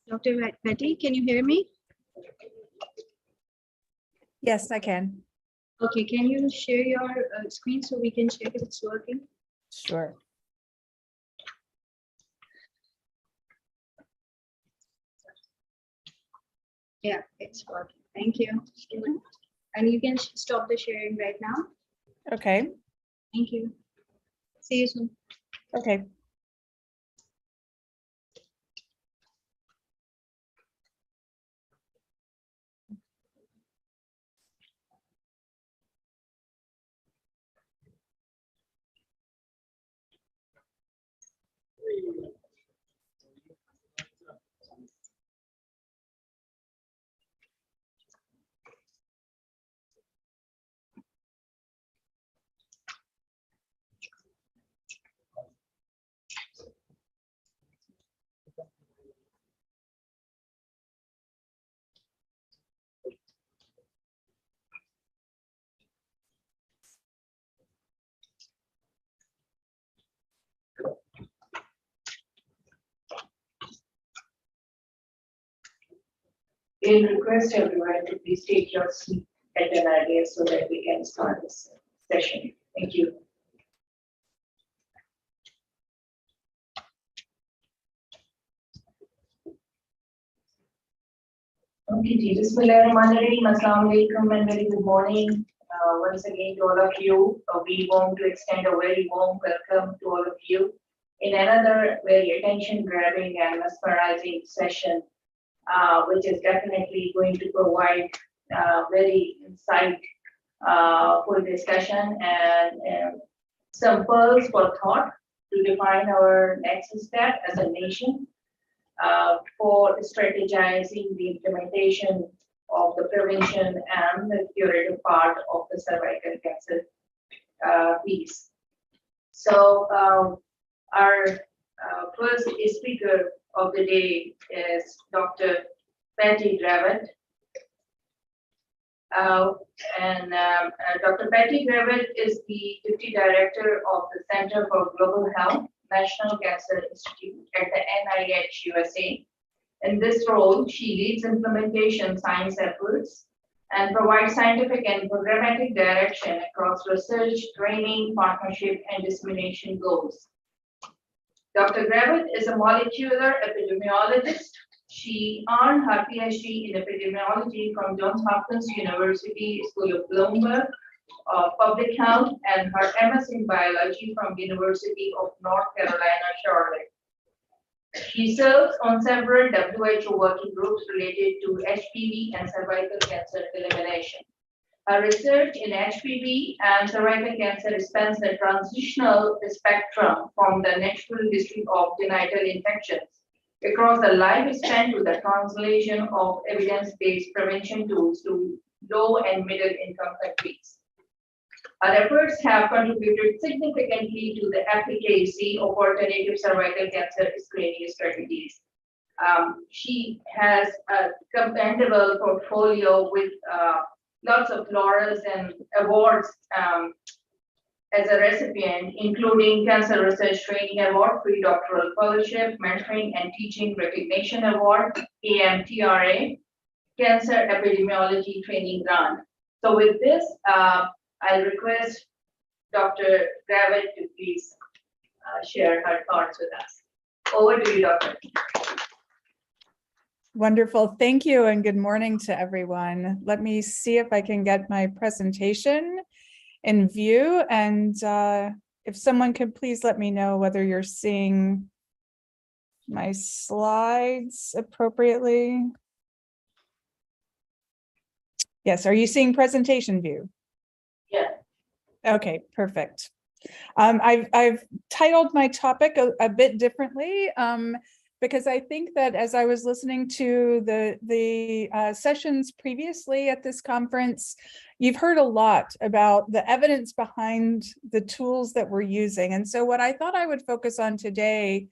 Dr. Betty, can you hear me? Yes, I can. Okay, can you share your screen so we can check if it's working? Sure. Yeah, it's working. Thank you. And you can stop the sharing right now. Okay. Thank you. See you soon. Okay. We'll request everyone to please take your seat at an idea so that we can start this session. Thank you. Okay, Bismillahirrahmanirrahim. Assalamu alaikum and very good morning. Once again to all of you. We want to extend a very warm welcome to all of you in another very attention-grabbing and mesmerizing session, which is definitely going to provide very insightful discussion and some pearls for thought to define our next step as a nation for strategizing the implementation of the prevention and the curative part of the cervical cancer piece. So our first speaker of the day is Dr. Patty Gravitt. Dr. Patty Gravitt is the Deputy Director of the Center for Global Health, National Cancer Institute at the NIH USA. In this role, she leads implementation science efforts and provides scientific and programmatic direction across research, training, partnership, and dissemination goals. Dr. Gravitt is a molecular epidemiologist. She earned her PhD in epidemiology from Johns Hopkins University School of Bloomberg Public Health and her MS in biology from University of North Carolina, Charlotte. She serves on several WHO working groups related to HPV and cervical cancer elimination. Her research in HPV and cervical cancer spans the transitional spectrum from the natural history of genital infections across the lifespan to the translation of evidence-based prevention tools to low and middle income countries. Her efforts have contributed significantly to the efficacy of alternative cervical cancer screening strategies. She has a commendable portfolio with lots of laurels and awards as a recipient, including Cancer Research Training Award, Pre-Doctoral Fellowship, Mentoring and Teaching Recognition Award, AMTRA, Cancer Epidemiology Training Grant. So with this, I'll request Dr. Gravitt to please share her thoughts with us. Over to you, Dr. Wonderful. Thank you and good morning to everyone. Let me see if I can get my presentation in view, and if someone could please let me know whether you're seeing my slides appropriately. Yes, are you seeing presentation view? Yeah. Okay, perfect. I've titled my topic a bit differently because I think that as I was listening to the sessions previously at this conference, you've heard a lot about the evidence behind the tools that we're using. And so what I thought I would focus on today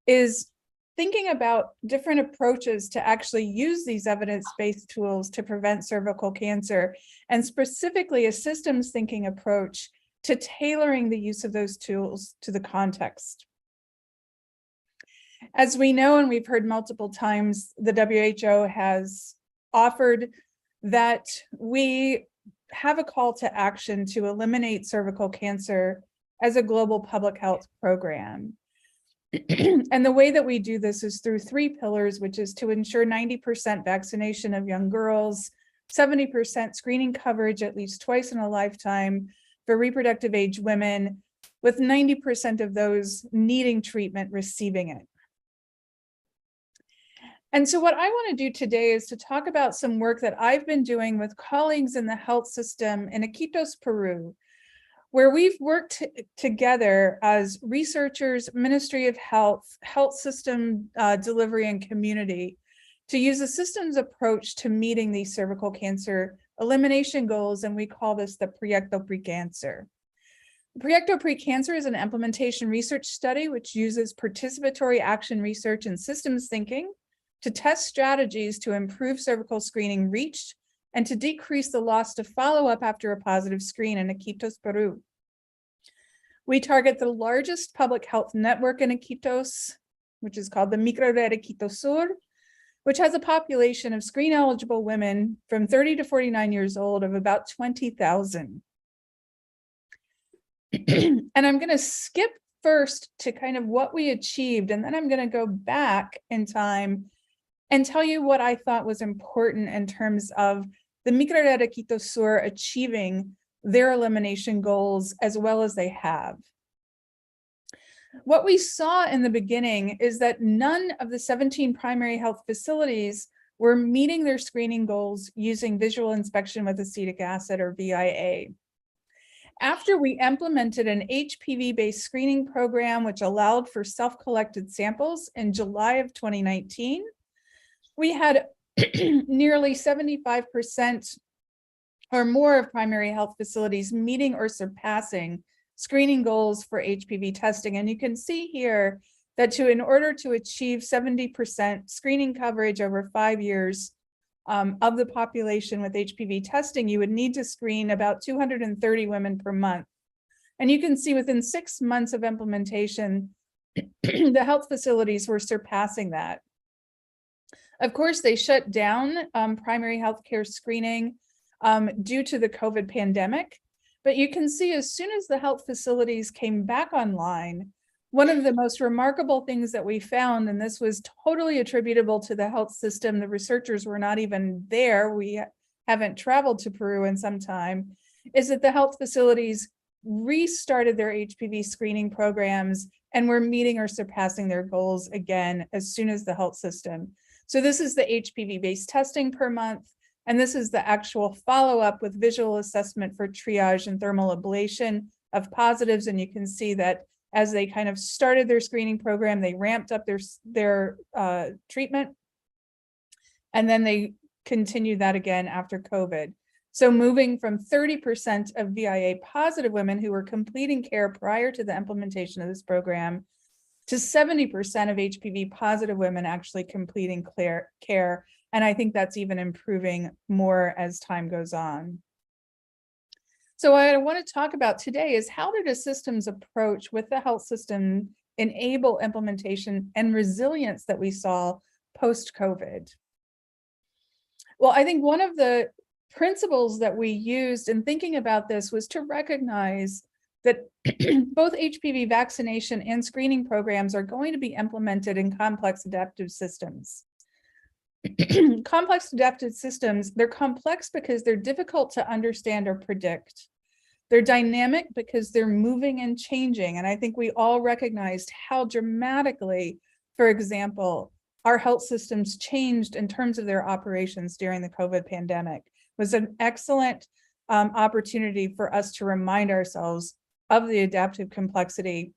is thinking about different approaches to actually use these evidence-based tools to prevent cervical cancer, and specifically a systems thinking approach to tailoring the use of those tools to the context. As we know, and we've heard multiple times, the WHO has offered that we have a call to action to eliminate cervical cancer as a global public health program. And the way that we do this is through 3 pillars, which is to ensure 90% vaccination of young girls, 70% screening coverage at least twice in a lifetime for reproductive age women, with 90% of those needing treatment receiving it. And so what I want to do today is to talk about some work that I've been doing with colleagues in the health system in Iquitos, Peru, where we've worked together as researchers, Ministry of Health, health system delivery and community to use a systems approach to meeting these cervical cancer elimination goals. And we call this the Proyecto Precancer. Proyecto Precancer is an implementation research study which uses participatory action research and systems thinking to test strategies to improve cervical screening reach and to decrease the loss to follow-up after a positive screen in Iquitos, Peru. We target the largest public health network in Iquitos, which is called the Microred Iquitos Sur, which has a population of screen-eligible women from 30 to 49 years old of about 20,000. And I'm going to skip first to kind of what we achieved, and then I'm going to go back in time and tell you what I thought was important in terms of the Microred Iquitos Sur achieving their elimination goals as well as they have. What we saw in the beginning is that none of the 17 primary health facilities were meeting their screening goals using visual inspection with acetic acid or VIA. After we implemented an HPV-based screening program, which allowed for self-collected samples in July of 2019, we had nearly 75% or more of primary health facilities meeting or surpassing screening goals for HPV testing. And you can see here that in order to achieve 70% screening coverage over 5 years of the population with HPV testing, you would need to screen about 230 women per month. And you can see within 6 months of implementation, the health facilities were surpassing that. Of course, they shut down primary healthcare screening due to the COVID pandemic. But you can see as soon as the health facilities came back online, one of the most remarkable things that we found, and this was totally attributable to the health system, the researchers were not even there, we haven't traveled to Peru in some time, is that the health facilities restarted their HPV screening programs and were meeting or surpassing their goals again as soon as the health system. So this is the HPV-based testing per month. And this is the actual follow-up with visual assessment for triage and thermal ablation of positives. And you can see that as they kind of started their screening program, they ramped up their treatment. And then they continued that again after COVID. So moving from 30% of VIA positive women who were completing care prior to the implementation of this program to 70% of HPV positive women actually completing care. And I think that's even improving more as time goes on. So what I want to talk about today is how did a systems approach with the health system enable implementation and resilience that we saw post-COVID? Well, I think one of the principles that we used in thinking about this was to recognize that both HPV vaccination and screening programs are going to be implemented in complex adaptive systems. Complex adaptive systems, they're complex because they're difficult to understand or predict. They're dynamic because they're moving and changing. And I think we all recognized how dramatically, for example, our health systems changed in terms of their operations during the COVID pandemic. It was an excellent opportunity for us to remind ourselves of the adaptive complexity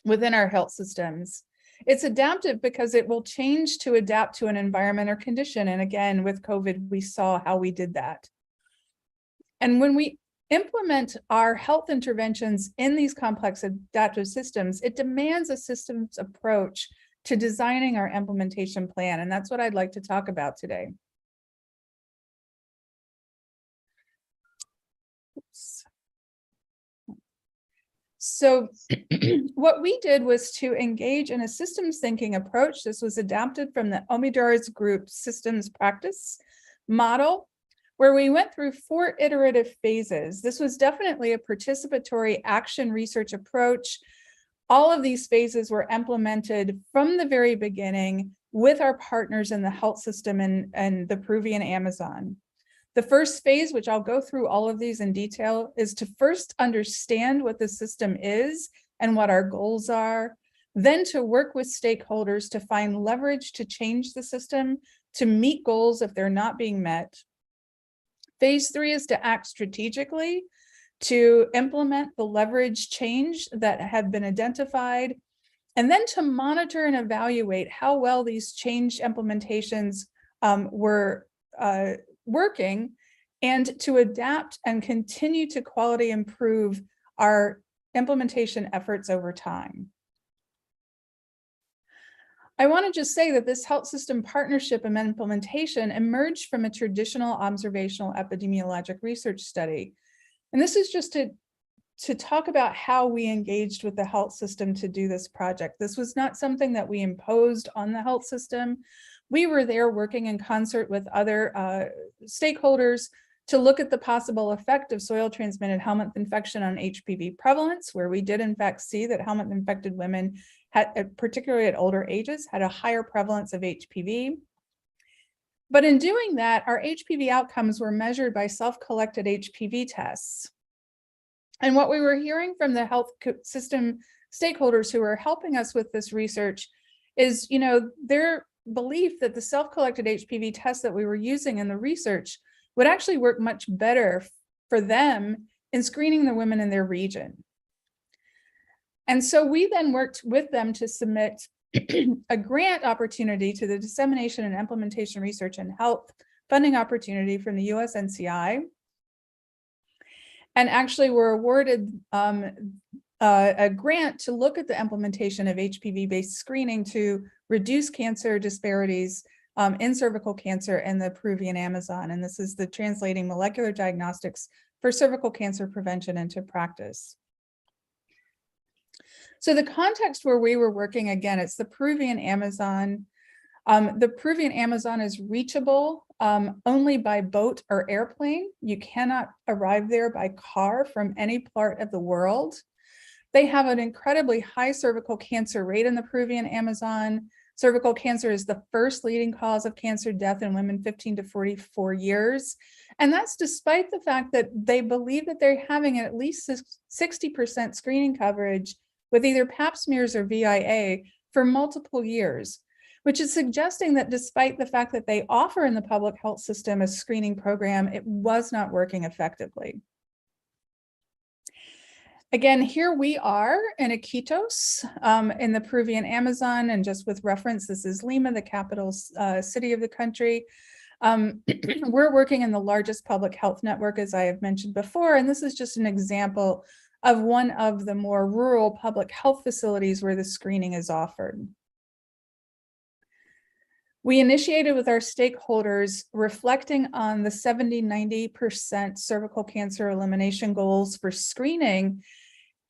within our health systems. It's adaptive because it will change to adapt to an environment or condition. And again, with COVID, we saw how we did that. And when we implement our health interventions in these complex adaptive systems, it demands a systems approach to designing our implementation plan. And that's what I'd like to talk about today. Oops. So what we did was to engage in a systems thinking approach. This was adapted from the Omidar's group systems practice model, where we went through 4 iterative phases. This was definitely a participatory action research approach. All of these phases were implemented from the very beginning with our partners in the health system and the Peruvian Amazon. The first phase, which I'll go through all of these in detail, is to first understand what the system is and what our goals are, then to work with stakeholders to find leverage to change the system, to meet goals if they're not being met. Phase 3 is to act strategically, to implement the leverage change that have been identified, and then to monitor and evaluate how well these change implementations were working, and to adapt and continue to quality improve our implementation efforts over time. I want to just say that this health system partnership and implementation emerged from a traditional observational epidemiologic research study. And this is just to talk about how we engaged with the health system to do this project. This was not something that we imposed on the health system. We were there working in concert with other stakeholders to look at the possible effect of soil transmitted helminth infection on HPV prevalence, where we did in fact see that helminth infected women had, particularly at older ages, had a higher prevalence of HPV. But in doing that, our HPV outcomes were measured by self-collected HPV tests. And what we were hearing from the health system stakeholders who were helping us with this research is, their belief that the self-collected HPV tests that we were using in the research would actually work much better for them in screening the women in their region. And so we then worked with them to submit a grant opportunity to the Dissemination and Implementation Research and Health funding opportunity from the USNCI. And actually were awarded a grant to look at the implementation of HPV-based screening to reduce cancer disparities in cervical cancer in the Peruvian Amazon. And this is the Translating Molecular Diagnostics for Cervical Cancer Prevention into Practice. So the context where we were working, again, it's the Peruvian Amazon. The Peruvian Amazon is reachable only by boat or airplane. You cannot arrive there by car from any part of the world. They have an incredibly high cervical cancer rate in the Peruvian Amazon. Cervical cancer is the first leading cause of cancer death in women 15 to 44 years. And that's despite the fact that they believe that they're having at least 60% screening coverage with either pap smears or VIA for multiple years, which is suggesting that despite the fact that they offer in the public health system a screening program, it was not working effectively. Again, here we are in Iquitos in the Peruvian Amazon, and just with reference, this is Lima, the capital city of the country. We're working in the largest public health network, as I have mentioned before, and this is just an example of one of the more rural public health facilities where the screening is offered. We initiated with our stakeholders reflecting on the 70–90% cervical cancer elimination goals for screening.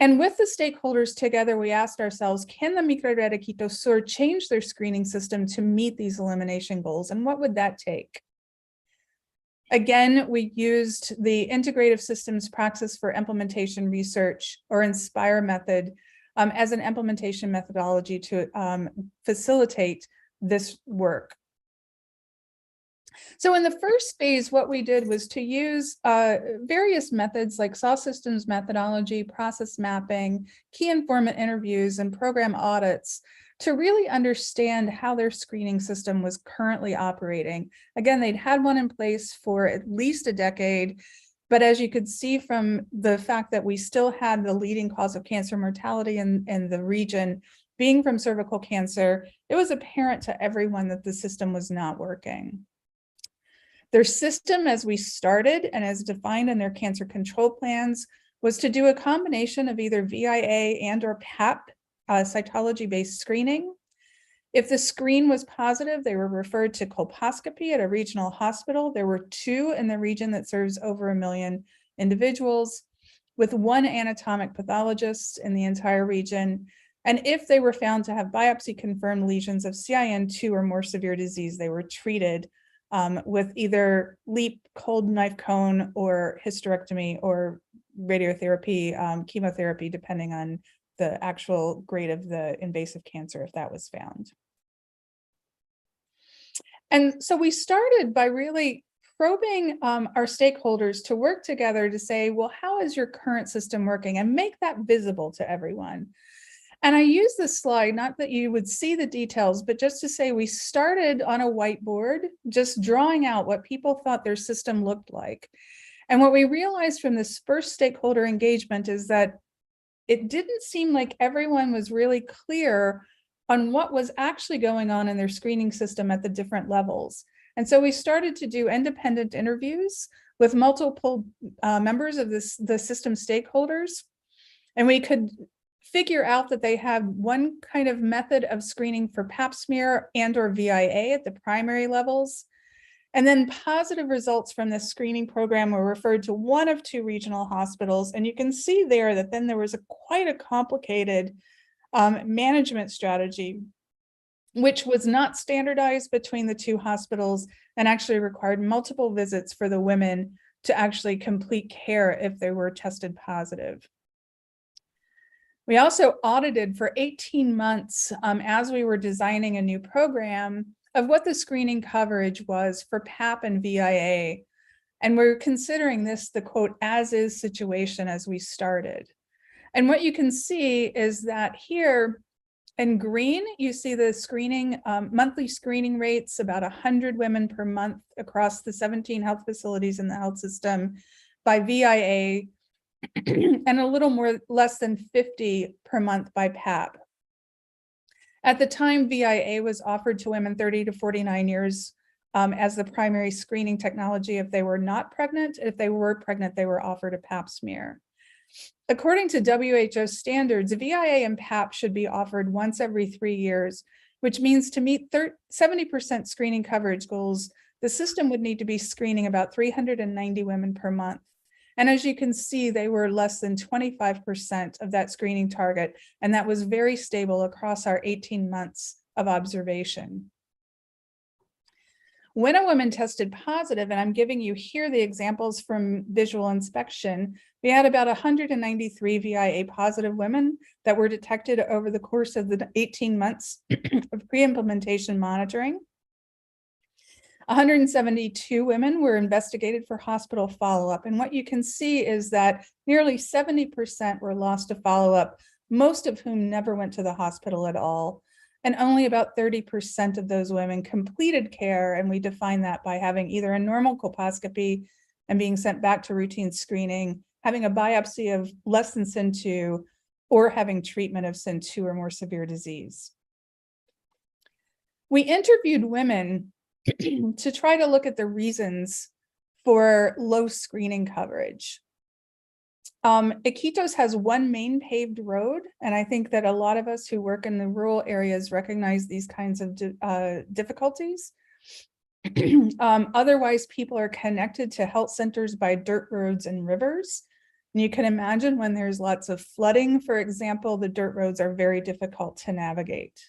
And with the stakeholders together, we asked ourselves, can the Microred Iquitos Sur change their screening system to meet these elimination goals? And what would that take? Again, we used the Integrative Systems Praxis for Implementation Research, or INSPIRE method, as an implementation methodology to facilitate this work. So in the first phase, what we did was to use various methods like SAW systems methodology, process mapping, key informant interviews, and program audits to really understand how their screening system was currently operating. Again, they'd had one in place for at least a decade, but as you could see from the fact that we still had the leading cause of cancer mortality in the region being from cervical cancer, it was apparent to everyone that the system was not working. Their system, as we started and as defined in their cancer control plans, was to do a combination of either VIA and or PAP cytology-based screening. If the screen was positive, they were referred to colposcopy at a regional hospital. There were 2 in the region that serves over 1 million individuals. with one anatomic pathologist in the entire region. And if they were found to have biopsy-confirmed lesions of CIN2 or more severe disease, they were treated with either LEEP, cold knife cone, or hysterectomy, or radiotherapy, chemotherapy, depending on the actual grade of the invasive cancer, if that was found. And so we started by really probing our stakeholders to work together to say, well, how is your current system working, and make that visible to everyone. And I use this slide, not that you would see the details, but just to say we started on a whiteboard, just drawing out what people thought their system looked like. And what we realized from this first stakeholder engagement is that it didn't seem like everyone was really clear on what was actually going on in their screening system at the different levels. And so we started to do independent interviews with multiple members of the system stakeholders, and we could figure out that they have one kind of method of screening for pap smear and or VIA at the primary levels. And then positive results from this screening program were referred to one of two regional hospitals. And you can see there that then there was quite a complicated management strategy, which was not standardized between the two hospitals and actually required multiple visits for the women to actually complete care if they were tested positive. We also audited for 18 months as we were designing a new program of what the screening coverage was for PAP and VIA. And we're considering this the quote, as is situation as we started. And what you can see is that here in green, you see the screening, monthly screening rates, about 100 women per month across the 17 health facilities in the health system by VIA, and a little less than 50 per month by PAP. At the time, VIA was offered to women 30 to 49 years as the primary screening technology if they were not pregnant. If they were pregnant, they were offered a pap smear. According to WHO standards, VIA and PAP should be offered once every 3 years, which means to meet 70% screening coverage goals, the system would need to be screening about 390 women per month. And as you can see, they were less than 25% of that screening target, and that was very stable across our 18 months of observation. When a woman tested positive, and I'm giving you here the examples from visual inspection, we had about 193 VIA positive women that were detected over the course of the 18 months of pre-implementation monitoring. 172 women were investigated for hospital follow-up. And what you can see is that nearly 70% were lost to follow-up, most of whom never went to the hospital at all. And only about 30% of those women completed care. And we define that by having either a normal colposcopy and being sent back to routine screening, having a biopsy of less than SIN2, or having treatment of SIN2 or more severe disease. We interviewed women to try to look at the reasons for low screening coverage. Iquitos has one main paved road, and I think that a lot of us who work in the rural areas recognize these kinds of difficulties. Otherwise, people are connected to health centers by dirt roads and rivers. And you can imagine when there's lots of flooding, for example, the dirt roads are very difficult to navigate.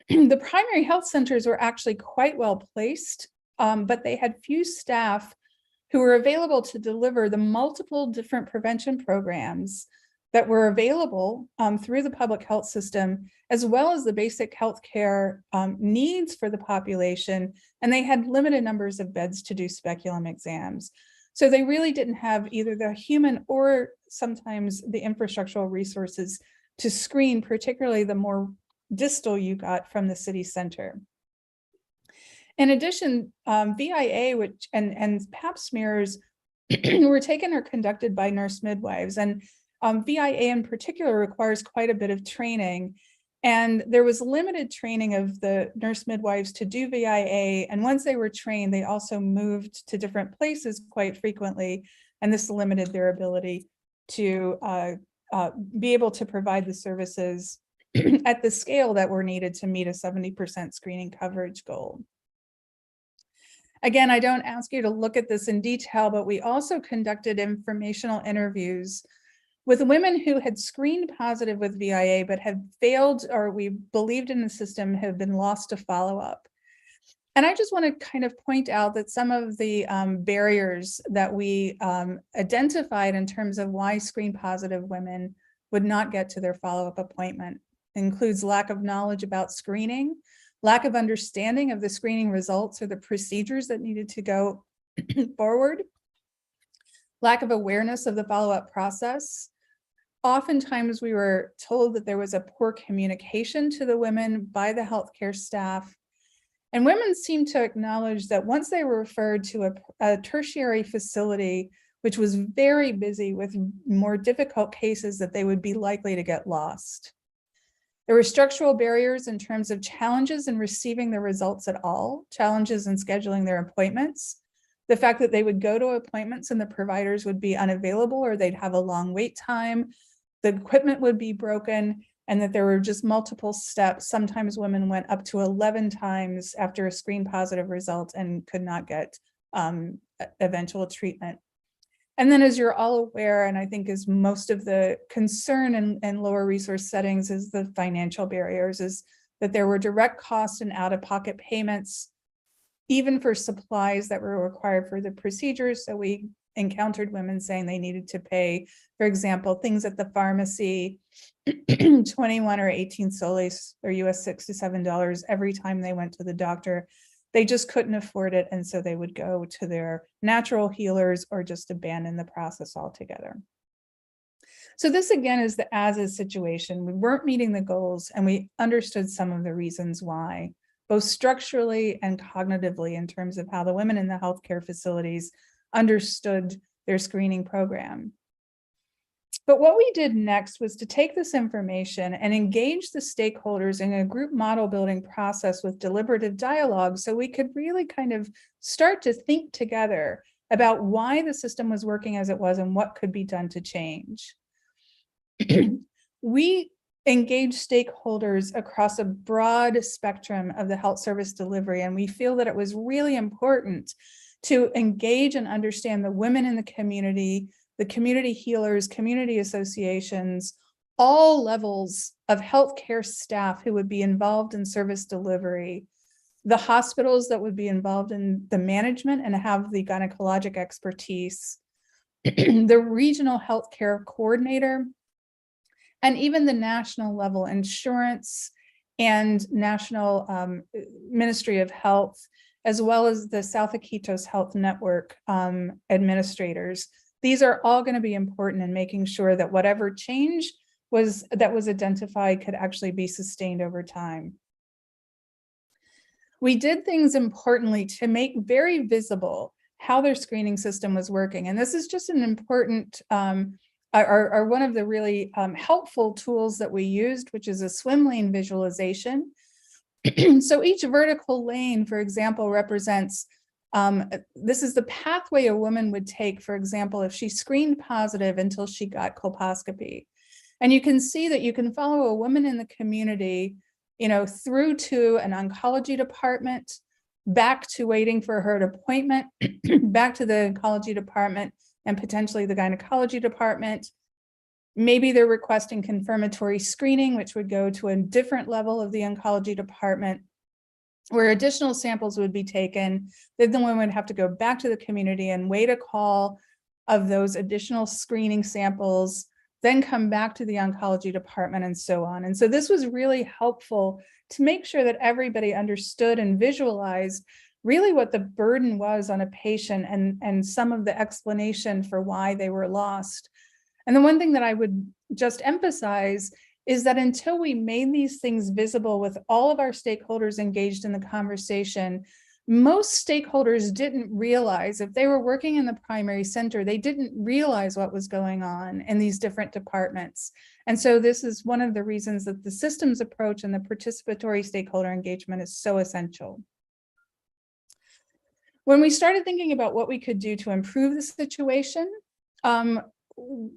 The primary health centers were actually quite well placed, but they had few staff who were available to deliver the multiple different prevention programs that were available through the public health system, as well as the basic healthcare needs for the population. And they had limited numbers of beds to do speculum exams. So they really didn't have either the human or sometimes the infrastructural resources to screen, particularly the more distal you got from the city center. In addition, VIA and pap smears were taken or conducted by nurse midwives, and VIA in particular requires quite a bit of training. And there was limited training of the nurse midwives to do VIA, and once they were trained, they also moved to different places quite frequently, and this limited their ability to be able to provide the services at the scale that were needed to meet a 70% screening coverage goal. Again, I don't ask you to look at this in detail, but we also conducted informational interviews with women who had screened positive with VIA, but had failed, or we believed in the system, have been lost to follow-up. And I just want to kind of point out that some of the barriers that we identified in terms of why screen positive women would not get to their follow-up appointment includes lack of knowledge about screening, lack of understanding of the screening results or the procedures that needed to go forward, lack of awareness of the follow-up process. Oftentimes we were told that there was a poor communication to the women by the healthcare staff. And women seemed to acknowledge that once they were referred to a tertiary facility, which was very busy with more difficult cases, that they would be likely to get lost. There were structural barriers in terms of challenges in receiving the results at all, challenges in scheduling their appointments, the fact that they would go to appointments and the providers would be unavailable or they'd have a long wait time, the equipment would be broken, and that there were just multiple steps. Sometimes women went up to 11 times after a screen positive result and could not get eventual treatment. And then, as you're all aware, and I think is most of the concern in lower resource settings, is the financial barriers, is that there were direct costs and out-of-pocket payments, even for supplies that were required for the procedures. So we encountered women saying they needed to pay, for example, things at the pharmacy, 21 or 18 soles or US $67 every time they went to the doctor. They just couldn't afford it, and so they would go to their natural healers or just abandon the process altogether. So this again is the as-is situation. We weren't meeting the goals, and we understood some of the reasons why, both structurally and cognitively, in terms of how the women in the healthcare facilities understood their screening program. But what we did next was to take this information and engage the stakeholders in a group model building process with deliberative dialogue, so we could really kind of start to think together about why the system was working as it was and what could be done to change. We engage stakeholders across a broad spectrum of the health service delivery, and we feel that it was really important to engage and understand the women in the community healers, community associations, all levels of healthcare staff who would be involved in service delivery, the hospitals that would be involved in the management and have the gynecologic expertise, the regional healthcare coordinator, and even the national level insurance and national Ministry of Health, as well as the South Iquitos Health Network administrators. These are all going to be important in making sure that whatever change that was identified could actually be sustained over time. We did things importantly to make very visible how their screening system was working. And this is just an important, or one of the really helpful tools that we used, which is a swim lane visualization. So each vertical lane, for example, represents this is the pathway a woman would take, for example, if she screened positive until she got colposcopy. And you can see that you can follow a woman in the community, through to an oncology department, back to waiting for her appointment, back to the oncology department and potentially the gynecology department. Maybe they're requesting confirmatory screening, which would go to a different level of the oncology department, where additional samples would be taken. Then the woman would have to go back to the community and wait a call of those additional screening samples, then come back to the oncology department, and so on. And so this was really helpful to make sure that everybody understood and visualized really what the burden was on a patient and some of the explanation for why they were lost. And the one thing that I would just emphasize is that until we made these things visible with all of our stakeholders engaged in the conversation, most stakeholders didn't realize, if they were working in the primary center, they didn't realize what was going on in these different departments. And so this is one of the reasons that the systems approach and the participatory stakeholder engagement is so essential. When we started thinking about what we could do to improve the situation,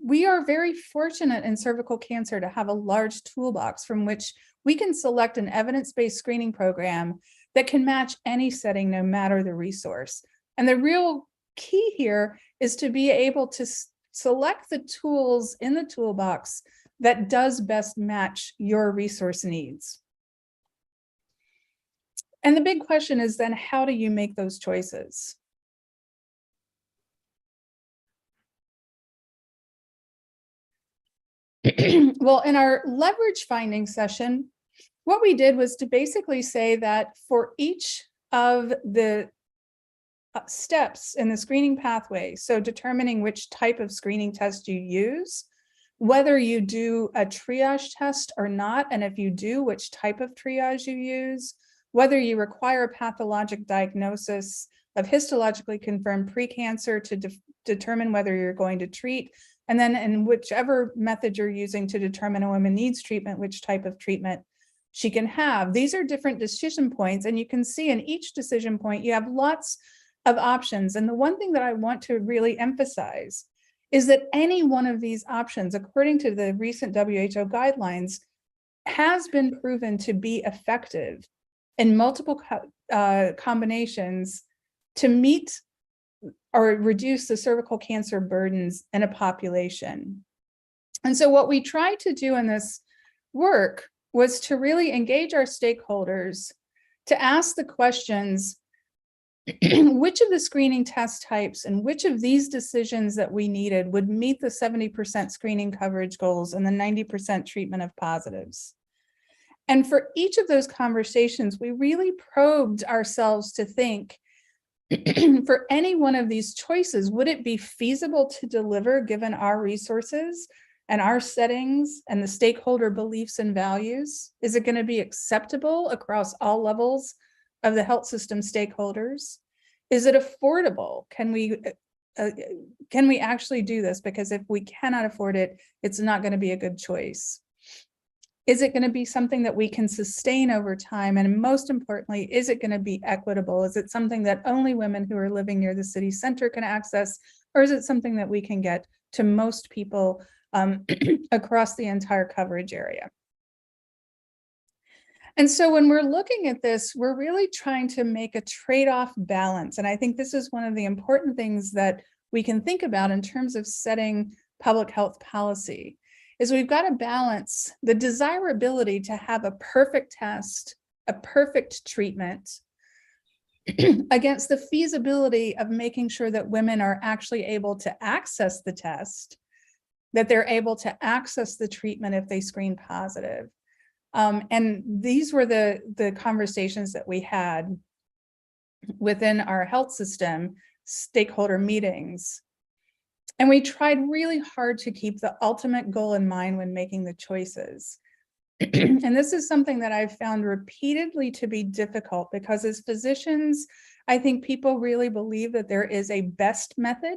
we are very fortunate in cervical cancer to have a large toolbox from which we can select an evidence-based screening program that can match any setting, no matter the resource. And the real key here is to be able to select the tools in the toolbox that does best match your resource needs. And the big question is then, how do you make those choices? Well, in our leverage finding session, what we did was to basically say that for each of the steps in the screening pathway, so determining which type of screening test you use, whether you do a triage test or not, and if you do, which type of triage you use, whether you require a pathologic diagnosis of histologically confirmed precancer to determine whether you're going to treat, and then in whichever method you're using to determine a woman needs treatment, which type of treatment she can have. These are different decision points, and you can see in each decision point, you have lots of options. And the one thing that I want to really emphasize is that any one of these options, according to the recent WHO guidelines, has been proven to be effective in multiple combinations to meet or reduce the cervical cancer burdens in a population. And so what we tried to do in this work was to really engage our stakeholders to ask the questions, which of the screening test types and which of these decisions that we needed would meet the 70% screening coverage goals and the 90% treatment of positives. And for each of those conversations, we really probed ourselves to think, for any one of these choices, would it be feasible to deliver given our resources and our settings and the stakeholder beliefs and values? Is it going to be acceptable across all levels of the health system stakeholders? Is it affordable? Can we actually do this? Because if we cannot afford it, it's not going to be a good choice. Is it going to be something that we can sustain over time? And most importantly, is it going to be equitable? Is it something that only women who are living near the city center can access? Or is it something that we can get to most people across the entire coverage area? And so when we're looking at this, we're really trying to make a trade-off balance. And I think this is one of the important things that we can think about in terms of setting public health policy, is we've got to balance the desirability to have a perfect test, a perfect treatment, against the feasibility of making sure that women are actually able to access the test, that they're able to access the treatment if they screen positive. And these were the conversations that we had within our health system, stakeholder meetings. And we tried really hard to keep the ultimate goal in mind when making the choices. And this is something that I've found repeatedly to be difficult, because as physicians, I think people really believe that there is a best method.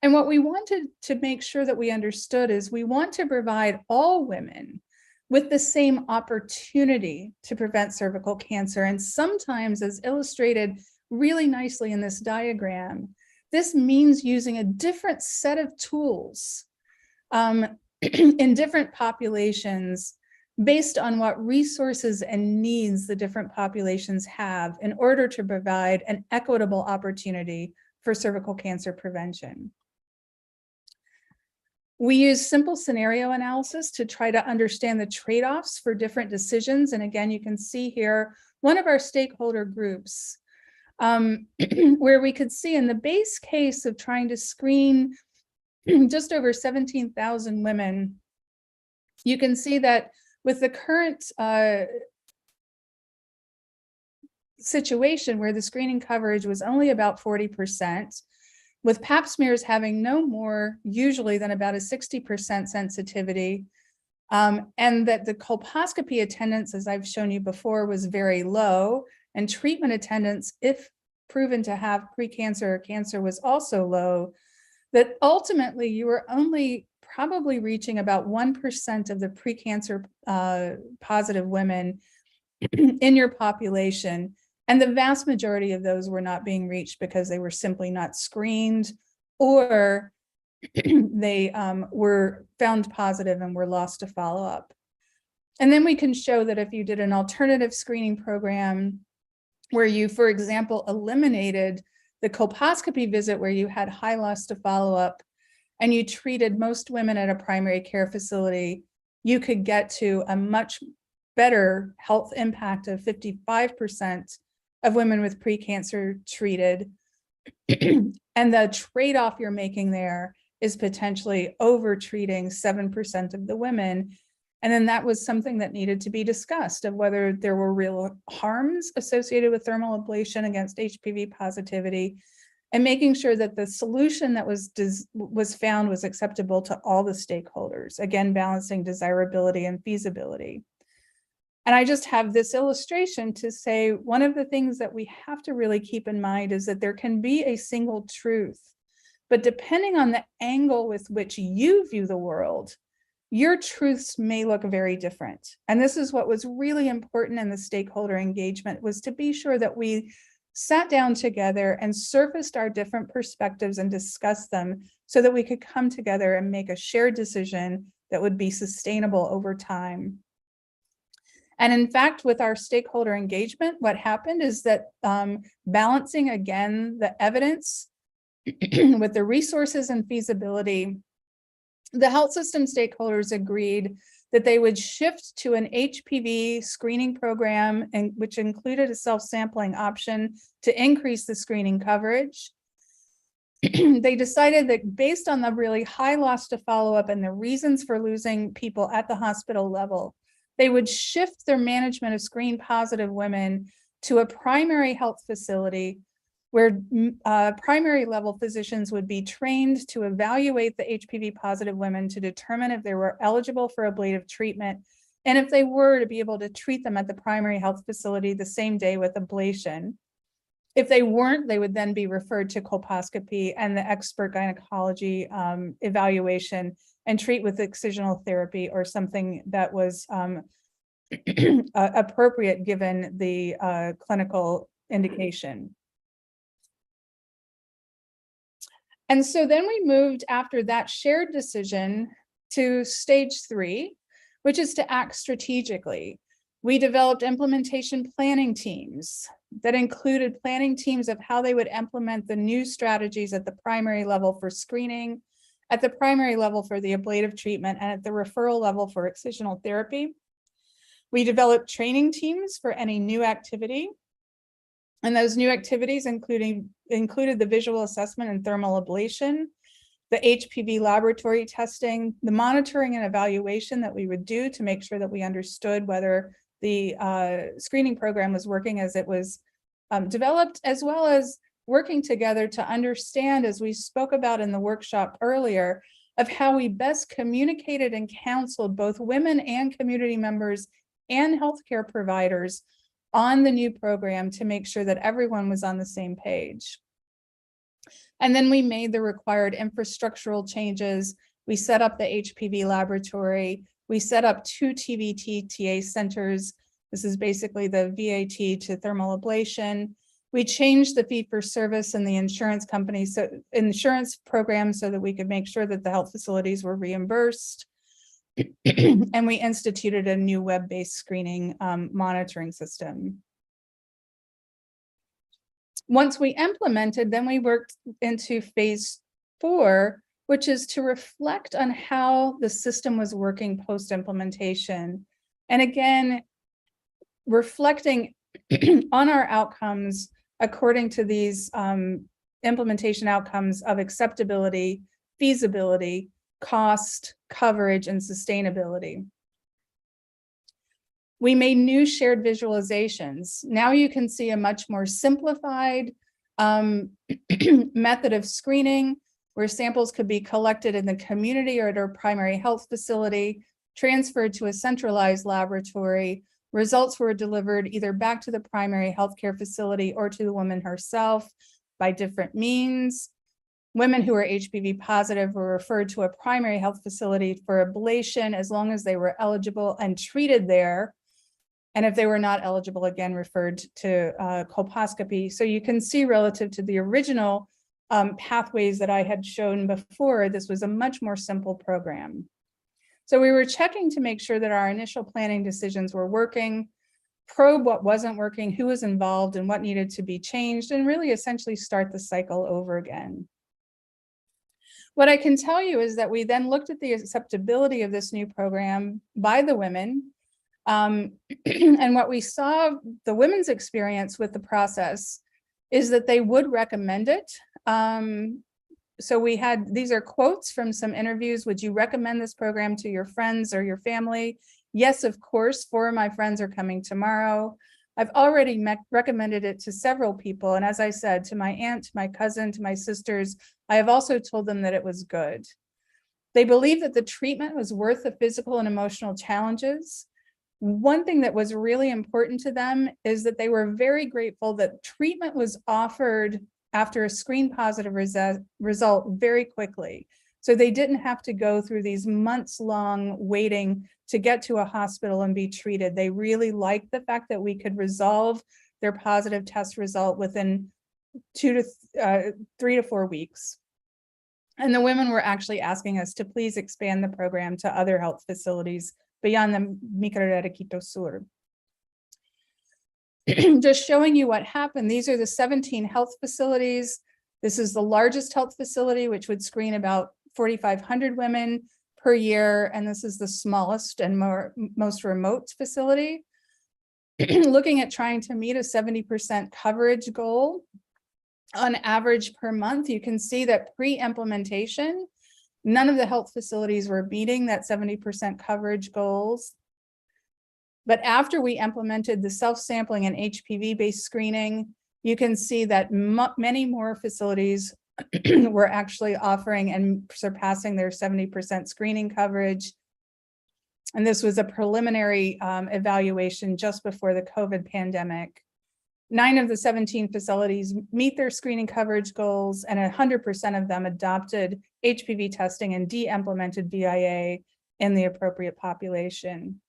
And what we wanted to make sure that we understood is we want to provide all women with the same opportunity to prevent cervical cancer. And sometimes, as illustrated really nicely in this diagram, this means using a different set of tools in different populations based on what resources and needs the different populations have in order to provide an equitable opportunity for cervical cancer prevention. We use simple scenario analysis to try to understand the trade-offs for different decisions. And again, you can see here one of our stakeholder groups where we could see in the base case of trying to screen just over 17,000 women, you can see that with the current situation where the screening coverage was only about 40%, with pap smears having no more usually than about a 60% sensitivity, and that the colposcopy attendance, as I've shown you before, was very low, and treatment attendance, if proven to have precancer or cancer, was also low, that ultimately you were only probably reaching about 1% of the precancer positive women in your population. And the vast majority of those were not being reached because they were simply not screened, or they were found positive and were lost to follow-up. And then we can show that if you did an alternative screening program where you, for example, eliminated the colposcopy visit where you had high loss to follow up and you treated most women at a primary care facility, you could get to a much better health impact of 55% of women with precancer treated. And the trade-off you're making there is potentially over treating 7% of the women. And then that was something that needed to be discussed of whether there were real harms associated with thermal ablation against HPV positivity, and making sure that the solution that was found was acceptable to all the stakeholders, again, balancing desirability and feasibility. And I just have this illustration to say, one of the things that we have to really keep in mind is that there can be a single truth, but depending on the angle with which you view the world, your truths may look very different. And this is what was really important in the stakeholder engagement, was to be sure that we sat down together and surfaced our different perspectives and discussed them so that we could come together and make a shared decision that would be sustainable over time. And in fact, with our stakeholder engagement, what happened is that balancing again the evidence with the resources and feasibility, the health system stakeholders agreed that they would shift to an HPV screening program, and which included a self-sampling option to increase the screening coverage. They decided that based on the really high loss to follow-up and the reasons for losing people at the hospital level, they would shift their management of screen positive women to a primary health facility where primary level physicians would be trained to evaluate the HPV positive women to determine if they were eligible for ablative treatment. And if they were, to be able to treat them at the primary health facility the same day with ablation. If they weren't, they would then be referred to colposcopy and the expert gynecology evaluation and treat with excisional therapy or something that was appropriate given the clinical indication. And so then we moved after that shared decision to stage 3, which is to act strategically. We developed implementation planning teams that included planning teams of how they would implement the new strategies at the primary level for screening, at the primary level for the ablative treatment, and at the referral level for excisional therapy. We developed training teams for any new activity. And those new activities included the visual assessment and thermal ablation, the HPV laboratory testing, the monitoring and evaluation that we would do to make sure that we understood whether the screening program was working as it was developed, as well as working together to understand, as we spoke about in the workshop earlier, of how we best communicated and counseled both women and community members and healthcare providers on the new program to make sure that everyone was on the same page. And then we made the required infrastructural changes. We set up the HPV laboratory. We set up 2 TVT-TA centers. This is basically the VAT to thermal ablation. We changed the fee for service and the insurance company, so insurance program, so that we could make sure that the health facilities were reimbursed. And we instituted a new web-based screening monitoring system. Once we implemented, then we worked into phase 4, which is to reflect on how the system was working post-implementation. And again, reflecting on our outcomes according to these implementation outcomes of acceptability, feasibility, cost, coverage, and sustainability. We made new shared visualizations. Now you can see a much more simplified method of screening where samples could be collected in the community or at our primary health facility, transferred to a centralized laboratory. Results were delivered either back to the primary healthcare facility or to the woman herself by different means. Women who are HPV positive were referred to a primary health facility for ablation as long as they were eligible and treated there. And if they were not eligible, again, referred to colposcopy. So you can see relative to the original pathways that I had shown before, this was a much more simple program. So we were checking to make sure that our initial planning decisions were working, probe what wasn't working, who was involved, and what needed to be changed, and really essentially start the cycle over again. What I can tell you is that we then looked at the acceptability of this new program by the women. And what we saw, the women's experience with the process is that they would recommend it. So we had, these are quotes from some interviews. Would you recommend this program to your friends or your family? Yes, of course, 4 of my friends are coming tomorrow. I've already recommended it to several people. And as I said, to my aunt, to my cousin, to my sisters, I have also told them that it was good. They believed that the treatment was worth the physical and emotional challenges. One thing that was really important to them is that they were very grateful that treatment was offered after a screen positive result very quickly. So they didn't have to go through these months-long waiting to get to a hospital and be treated. They really liked the fact that we could resolve their positive test result within 3 to 4 weeks. And the women were actually asking us to please expand the program to other health facilities beyond the Microarena Quito Sur. Just showing you what happened. These are the 17 health facilities. This is the largest health facility, which would screen about 4,500 women per year. And this is the smallest and most remote facility. Looking at trying to meet a 70% coverage goal on average per month, you can see that pre-implementation, none of the health facilities were meeting that 70% coverage goals. But after we implemented the self-sampling and HPV-based screening, you can see that many more facilities were actually offering and surpassing their 70% screening coverage. And this was a preliminary evaluation just before the COVID pandemic. 9 of the 17 facilities meet their screening coverage goals, and 100% of them adopted HPV testing and de-implemented VIA in the appropriate population.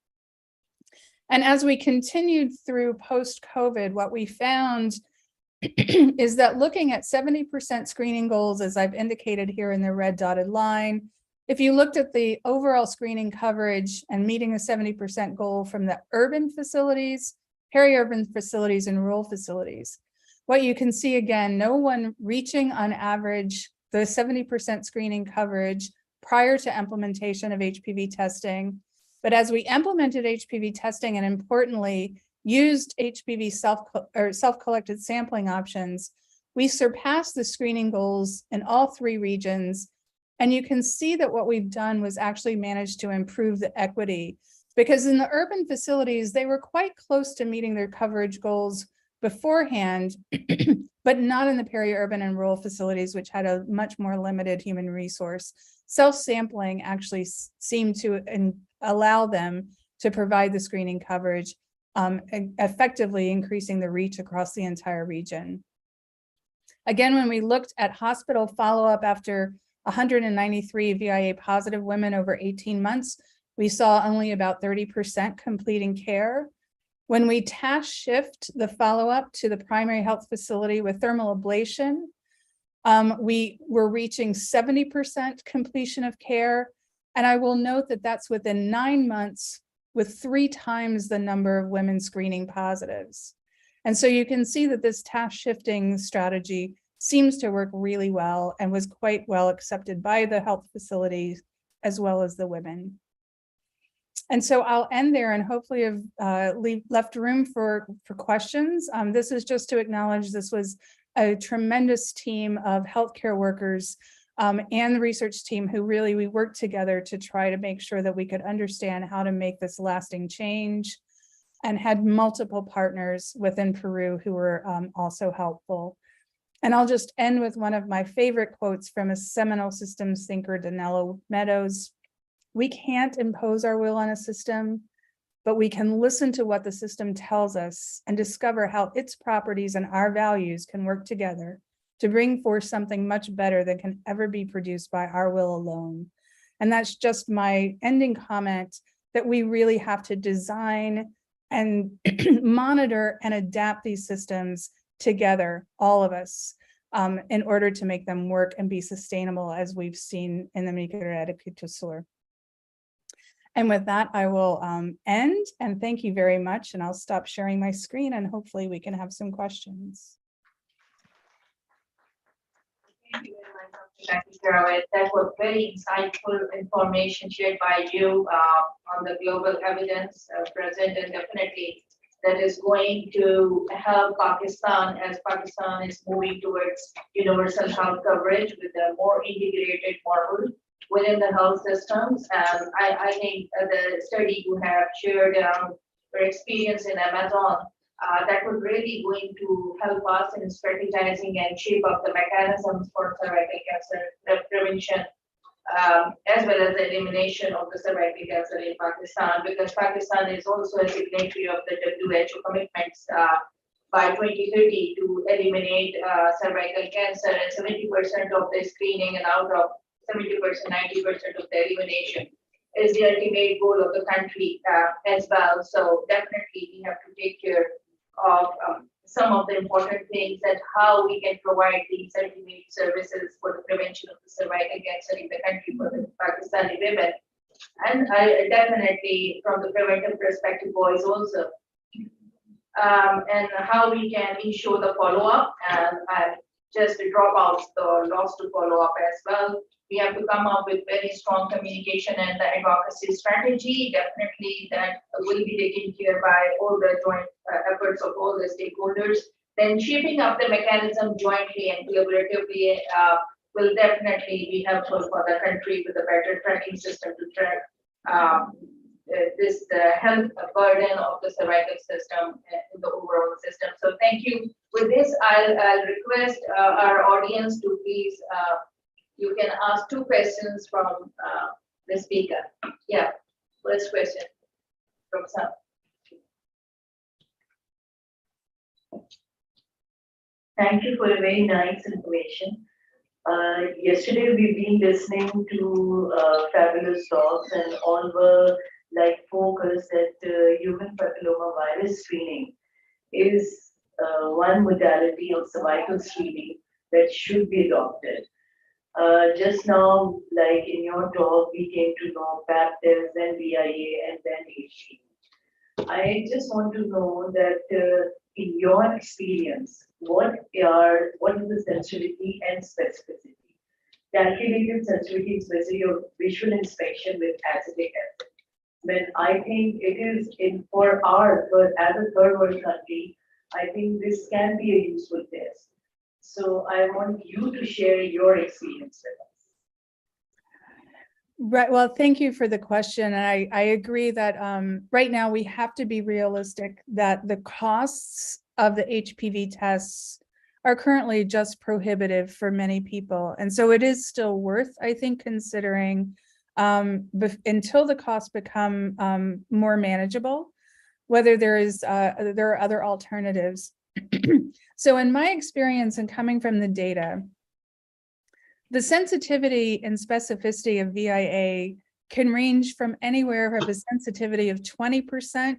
And as we continued through post-COVID, what we found is that looking at 70% screening goals, as I've indicated here in the red dotted line, if you looked at the overall screening coverage and meeting a 70% goal from the urban facilities, peri-urban facilities, and rural facilities, what you can see again, no one reaching on average the 70% screening coverage prior to implementation of HPV testing. But as we implemented HPV testing and importantly, used HPV self-collected sampling options, we surpassed the screening goals in all 3 regions. And you can see that what we've done was actually manage to improve the equity, because in the urban facilities, they were quite close to meeting their coverage goals beforehand, but not in the peri-urban and rural facilities, which had a much more limited human resource. Self-sampling actually seemed to allow them to provide the screening coverage, effectively increasing the reach across the entire region. Again, when we looked at hospital follow-up after 193 VIA positive women over 18 months, we saw only about 30% completing care. When we task shift the follow-up to the primary health facility with thermal ablation, we were reaching 70% completion of care. And I will note that that's within 9 months with 3 times the number of women screening positives. And so you can see that this task shifting strategy seems to work really well and was quite well accepted by the health facilities as well as the women. And so I'll end there and hopefully have left room for questions. This is just to acknowledge this was a tremendous team of healthcare workers and the research team who really, we worked together to try to make sure that we could understand how to make this lasting change, and had multiple partners within Peru who were also helpful. And I'll just end with one of my favorite quotes from a seminal systems thinker, Danilo Meadows. We can't impose our will on a system, but we can listen to what the system tells us and discover how its properties and our values can work together to bring forth something much better than can ever be produced by our will alone. And that's just my ending comment, that we really have to design and monitor and adapt these systems together, all of us, in order to make them work and be sustainable, as we've seen in the Microarena Quito Sur. And with that, I will end and thank you very much. And I'll stop sharing my screen and hopefully we can have some questions. Thank you very much, Dr. Jarawat. That was very insightful information shared by you on the global evidence present, and definitely that is going to help Pakistan as Pakistan is moving towards universal health coverage with a more integrated model within the health systems. And I think the study you have shared your experience in Amazon, that was really going to help us in strategizing and shape up the mechanisms for cervical cancer prevention, as well as the elimination of the cervical cancer in Pakistan, because Pakistan is also a signatory of the WHO commitments by 2030 to eliminate cervical cancer, and 70% of the screening and out of 70%, 90% of the elimination is the ultimate goal of the country as well. So definitely we have to take care of some of the important things and how we can provide these ultimate services for the prevention of the cervical cancer in the country for the Pakistani women. And I definitely, from the preventive perspective, boys also, and how we can ensure the follow-up and just the dropouts, the loss to follow-up as well. We have to come up with very strong communication and the advocacy strategy. Definitely that will be taken care by all the joint efforts of all the stakeholders. Then shaping up the mechanism jointly and collaboratively will definitely be helpful for the country with a better tracking system to track the health burden of the cervical system in the overall system. So thank you. With this, I'll request our audience to please, you can ask 2 questions from the speaker. Yeah, first question from Sam. Thank you for a very nice information. Yesterday we've been listening to fabulous talks, and all were like focused that human papilloma virus screening is one modality of cervical screening that should be adopted. Just now, like in your talk, we came to know PAP test, then VIA, and then HPV. I just want to know that in your experience, what is the sensitivity and specificity? Calculated sensitivity and specificity of visual inspection with acetic acid. When I think it is as a third world country, I think this can be a useful test. So I want you to share your experience with us. Right. Well, thank you for the question. And I agree that right now we have to be realistic that the costs of the HPV tests are currently just prohibitive for many people. And so it is still worth, I think, considering until the costs become more manageable, whether there are other alternatives. So in my experience and coming from the data, the sensitivity and specificity of VIA can range from anywhere from a sensitivity of 20%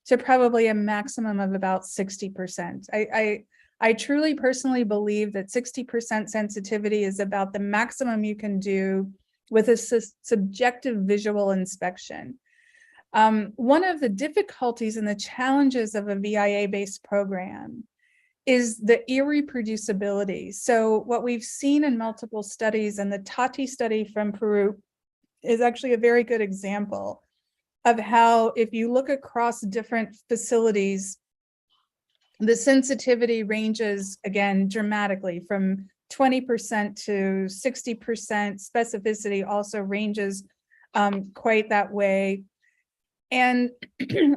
to probably a maximum of about 60%. I truly personally believe that 60% sensitivity is about the maximum you can do with a subjective visual inspection. One of the difficulties and the challenges of a VIA-based program is the irreproducibility. So what we've seen in multiple studies, and the Tati study from Peru is actually a very good example of how, if you look across different facilities, the sensitivity ranges again dramatically from 20% to 60%. Specificity also ranges quite that way. And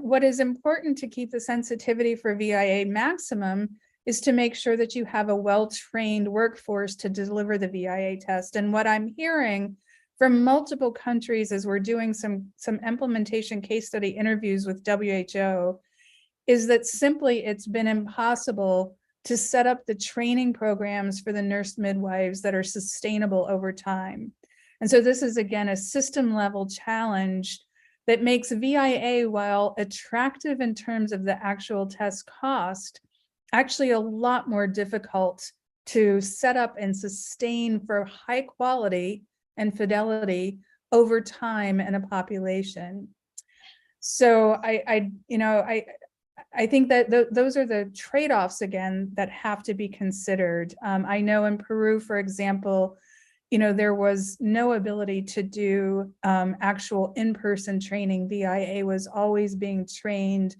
what is important to keep the sensitivity for VIA maximum is to make sure that you have a well-trained workforce to deliver the VIA test. And what I'm hearing from multiple countries as we're doing some implementation case study interviews with WHO is that simply it's been impossible to set up the training programs for the nurse midwives that are sustainable over time. And so this is, again, a system level challenge that makes VIA, while attractive in terms of the actual test cost, actually a lot more difficult to set up and sustain for high quality and fidelity over time in a population. So I think that those are the trade-offs again that have to be considered. I know in Peru, for example, there was no ability to do actual in-person training. VIA was always being trained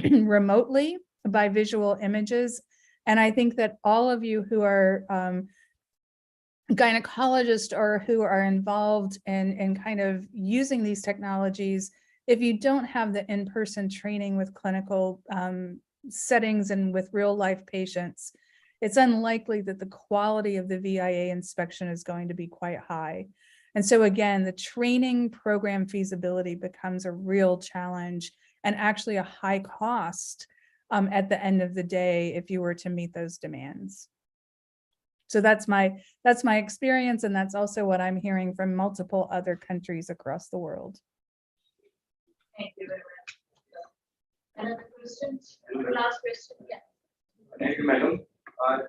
remotely by visual images. And I think that all of you who are gynecologists or who are involved in kind of using these technologies, if you don't have the in-person training with clinical settings and with real life patients, it's unlikely that the quality of the VIA inspection is going to be quite high. And so again, the training program feasibility becomes a real challenge and actually a high cost at the end of the day if you were to meet those demands. So that's my experience, and that's also what I'm hearing from multiple other countries across the world. Thank you very much. Another question? Last question. Yeah. Thank you, madam.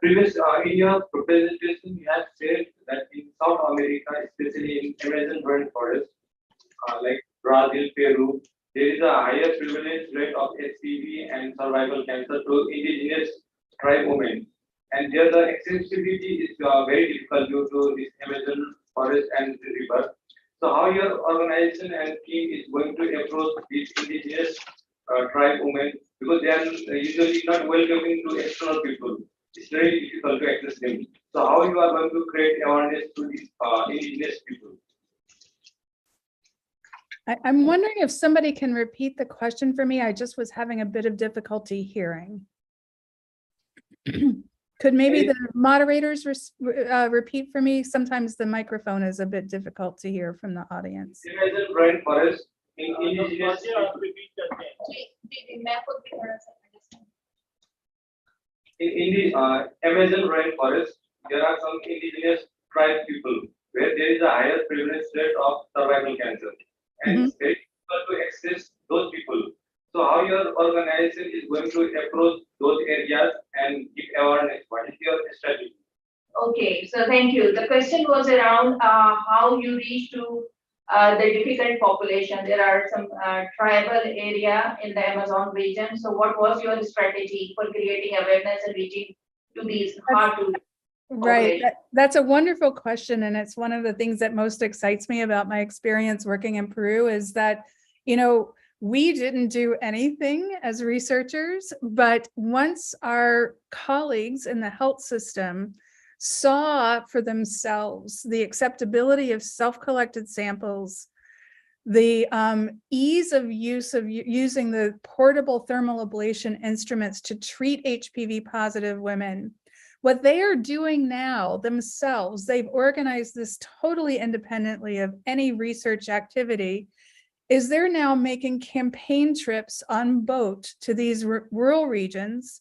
In your presentation, you have said that in South America, especially in Amazon rainforest, like Brazil, Peru, there is a higher prevalence rate of HPV and cervical cancer to indigenous tribe women. And there the accessibility is very difficult due to this Amazon forest and river. So how your organization and team is going to approach these indigenous tribe women, because they are usually not welcoming to external people. It's very difficult to access them. So how you are going to create awareness to these indigenous people? I'm wondering if somebody can repeat the question for me. I just was having a bit of difficulty hearing. Could maybe the moderators repeat for me? Sometimes the microphone is a bit difficult to hear from the audience. Amazon rainforest in indigenous in the Amazon rainforest, there are some indigenous tribe people where there is a higher prevalence rate of cervical cancer, and it's very difficult to access those people. So how your organization is going to approach those areas and give awareness? What is your strategy? Okay, so thank you. The question was around how you reach to the difficult population. There are some tribal area in the Amazon region. So what was your strategy for creating awareness and reaching to these hard to Right. That's a wonderful question. And it's one of the things that most excites me about my experience working in Peru is that, we didn't do anything as researchers, but once our colleagues in the health system saw for themselves the acceptability of self-collected samples, the ease of use of using the portable thermal ablation instruments to treat HPV positive women, what they are doing now themselves, they've organized this totally independently of any research activity, is they're now making campaign trips on boat to these rural regions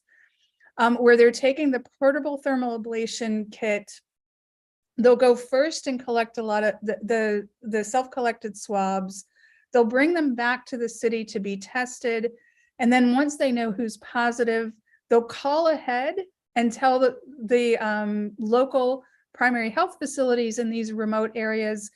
where they're taking the portable thermal ablation kit. They'll go first and collect a lot of the self-collected swabs. They'll bring them back to the city to be tested. And then once they know who's positive, they'll call ahead and tell the local primary health facilities in these remote areas,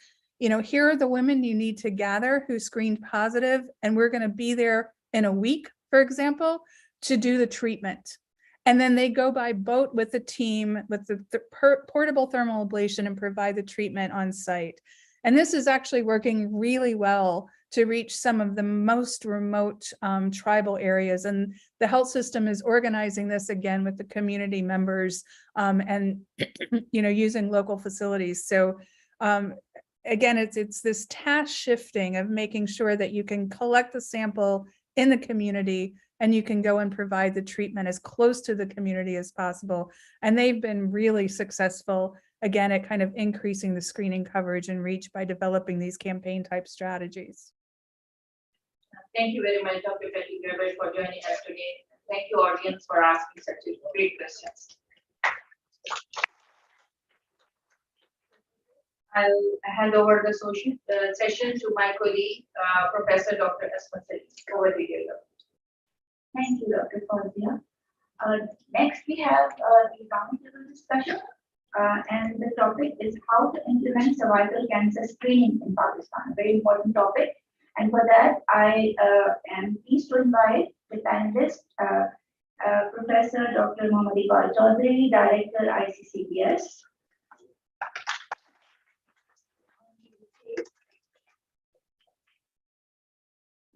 here are the women you need to gather who screened positive, and we're going to be there in a week, for example, to do the treatment. And then they go by boat with the team with the portable thermal ablation and provide the treatment on site. And this is actually working really well to reach some of the most remote tribal areas. And the health system is organizing this again with the community members and using local facilities. So again, it's this task shifting of making sure that you can collect the sample in the community and you can go and provide the treatment as close to the community as possible. And they've been really successful, again, at kind of increasing the screening coverage and reach by developing these campaign type strategies. Thank you very much, Dr. Betty Gerber, for joining us today. Thank you, audience, for asking such great questions. I'll hand over the session to my colleague, Professor Dr. Asma. Over to you. Thank you, Dr. Fauziya. Next, we have the roundtable discussion. And the topic is how to implement cervical cancer screening in Pakistan. A very important topic. And for that, I am pleased to invite the panelist, Professor Dr. Mohammad Iqbal Chaudhary, Director, ICCBS.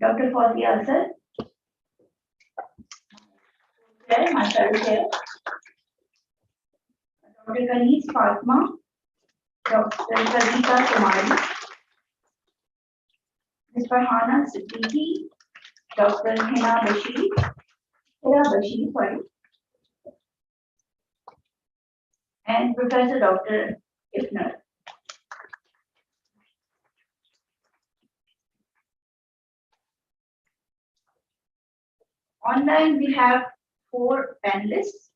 Dr. Fawzia Asad. Here, myself here. Dr. Khalis Fatma, Dr. Kavita Kumari, Ms. Farhana Siddiqui, Dr. Hina Bashir, sorry, and Professor Dr. Ifner. Online, we have 4 panelists.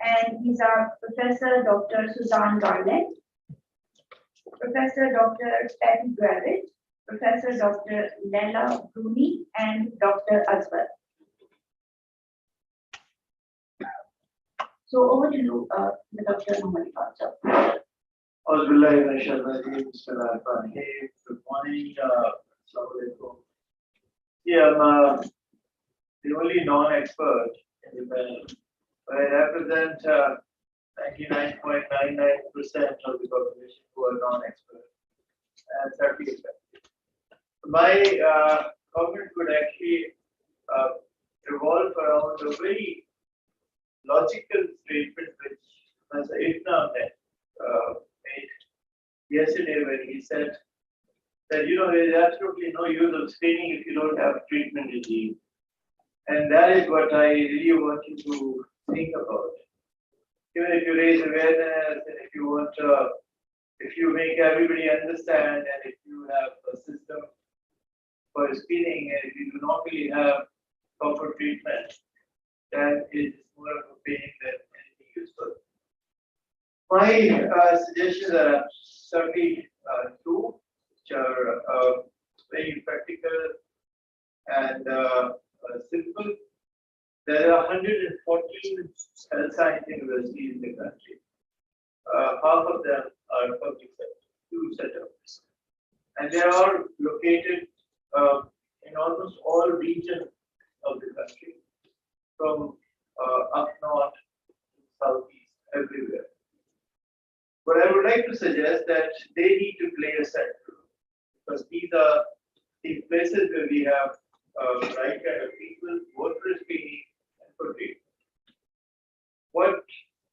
And these are Professor Dr. Suzanne Garland, Professor Dr. Patty Gravett, Professor Dr. Leila Bruni, and Dr. Azwar. So over to you, Dr. Mohammad Iqbal. Good morning. Yeah, I'm the only non-expert in the panel. I represent 99.99% of the population who are non-expert and 30%. My comment would actually revolve around a very logical statement which Professor Ifna made yesterday when he said that there is absolutely no use of screening if you don't have treatment regime. And that is what I really want you to think about. Even if you raise awareness and if you want if you make everybody understand and if you have a system for screening and if you do not really have proper treatment, then it is more of a pain than anything useful. My suggestions are certainly 2, which are very practical and simple. There are 114 health science universities in the country. Half of them are public sector, 2 setups. And they are all located in almost all regions of the country, from up north to southeast, everywhere. But I would like to suggest that they need to play a central role, because these are the places where we have right kind of people, both for screening and for treatment. What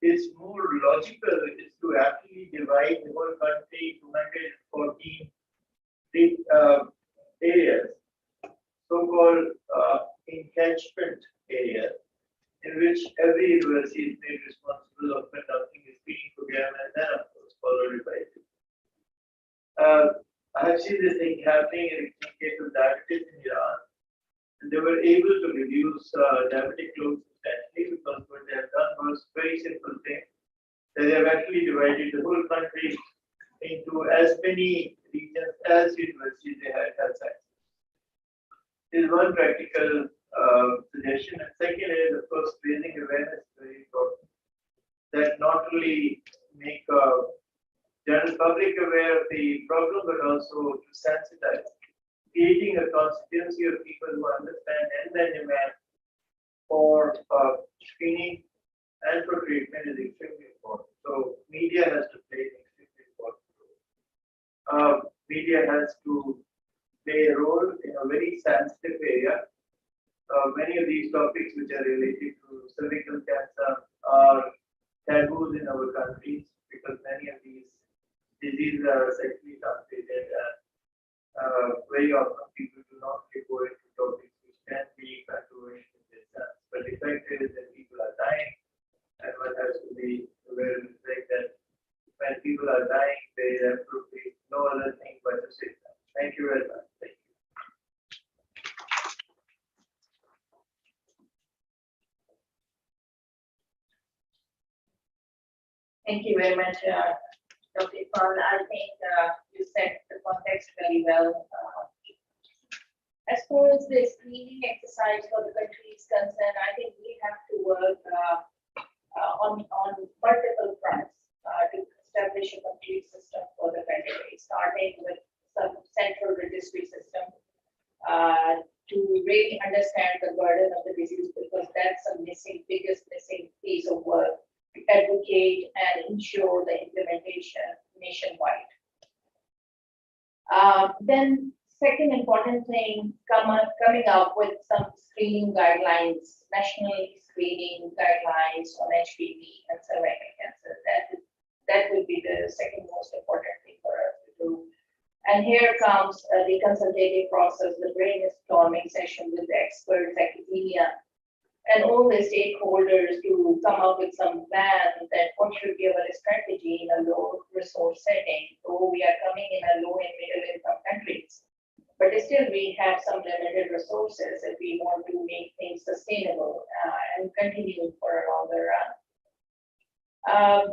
is more logical is to actually divide the whole country 214 areas, so-called encatchment areas, in which every university is made responsible of conducting a screening program and then, of course, followed by it. I have seen this thing happening in the case of diabetes in Iran. And they were able to reduce diabetic load substantially because what they have done was very simple thing. They have actually divided the whole country into as many regions as universities they had health sciences. This is one practical suggestion. And second is, of course, raising awareness is very important. That not only make general public aware of the problem, but also to sensitize. Creating a constituency of people who understand and then demand for screening and for treatment is extremely important. So media has to play an extremely important role. Media has to play a role in a very sensitive area. Many of these topics which are related to cervical cancer are taboos in our countries because many of these diseases are sexually transmitted and very often people do not go into topics which can be controversial in this sense. But the fact is that people are dying, and one has to be aware of the fact that when people are dying, there is absolutely no other thing but to save them. Thank you very much. Thank you. Thank you very much, Dr. Iqbal. I think you set the context very well. As far as the screening exercise for the country is concerned, I think we have to work on multiple fronts to establish a complete system for the country, starting with some central registry system to really understand the burden of the disease, because that's the biggest missing piece of work to advocate and ensure the implementation nationwide. Then second important thing, coming up with some screening guidelines, national screening guidelines on HPV and cervical cancer. That would be the second most important thing for us to do. And here comes the consultative process, the brainstorming session with the experts, academia, and all the stakeholders to come up with some plan that what should be our strategy in a low resource setting. So we are coming in a low and middle income countries, but still we have some limited resources if we want to make things sustainable and continue for a longer run.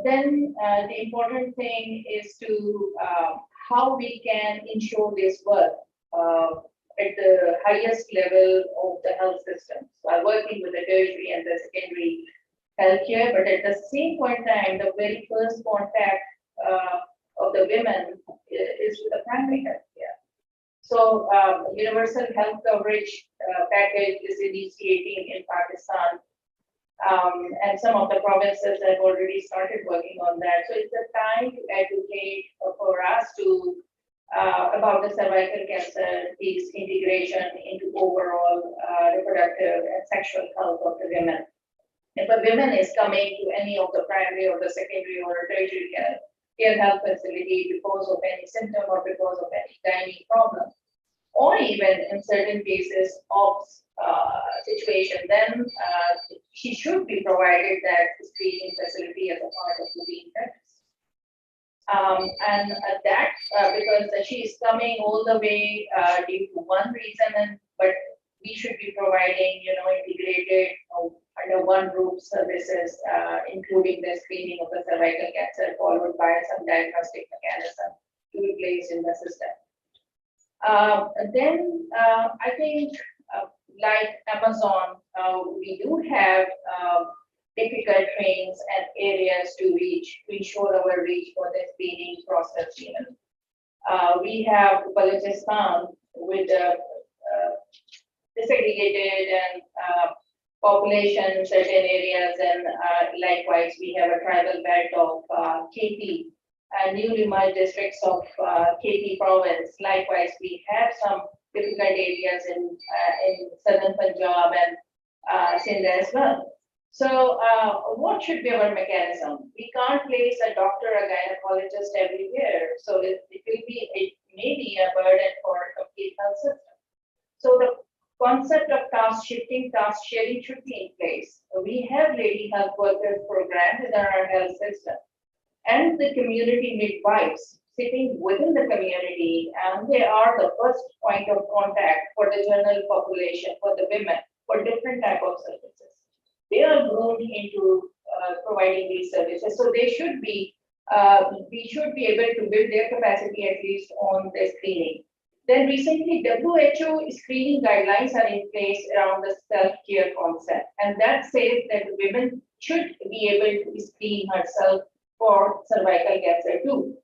Then the important thing is to how we can ensure this work at the highest level of the health system. So I'm working with the tertiary and the secondary healthcare, but at the same point in time, the very first contact of the women is with the primary healthcare. So universal health coverage package is initiating in Pakistan. And some of the provinces have already started working on that. So it's a time to educate for us to about the cervical cancer piece integration into overall reproductive and sexual health of the women. If a woman is coming to any of the primary or the secondary or tertiary care health facility because of any symptom or because of any gynae problem, or even in certain cases of situation, then she should be provided that screening facility as a part of routine practice. And that because she is coming all the way due to one reason, but we should be providing, integrated under one roof services, including the screening of the cervical cancer, followed by some diagnostic mechanism to be placed in the system. Then I think like Amazon, we do have difficult trains and areas to reach, to ensure our reach for the screening process even. We have Balochistan with disaggregated and population in certain areas, and likewise we have a tribal belt of KP, newly merged districts of KP province. Likewise, we have some difficult areas in southern Punjab and Sindh as well. So what should be our mechanism? We can't place a doctor, a gynecologist everywhere. So it may be a burden for a complete health system. So the concept of task shifting, task sharing should be in place. We have lady health workers program within our health system, and the community midwives sitting within the community, and they are the first point of contact for the general population, for the women, for different type of services. They are groomed into providing these services, so they should be. We should be able to build their capacity at least on the screening. Then recently, WHO screening guidelines are in place around the self-care concept, and that says that women should be able to screen herself for cervical cancer too.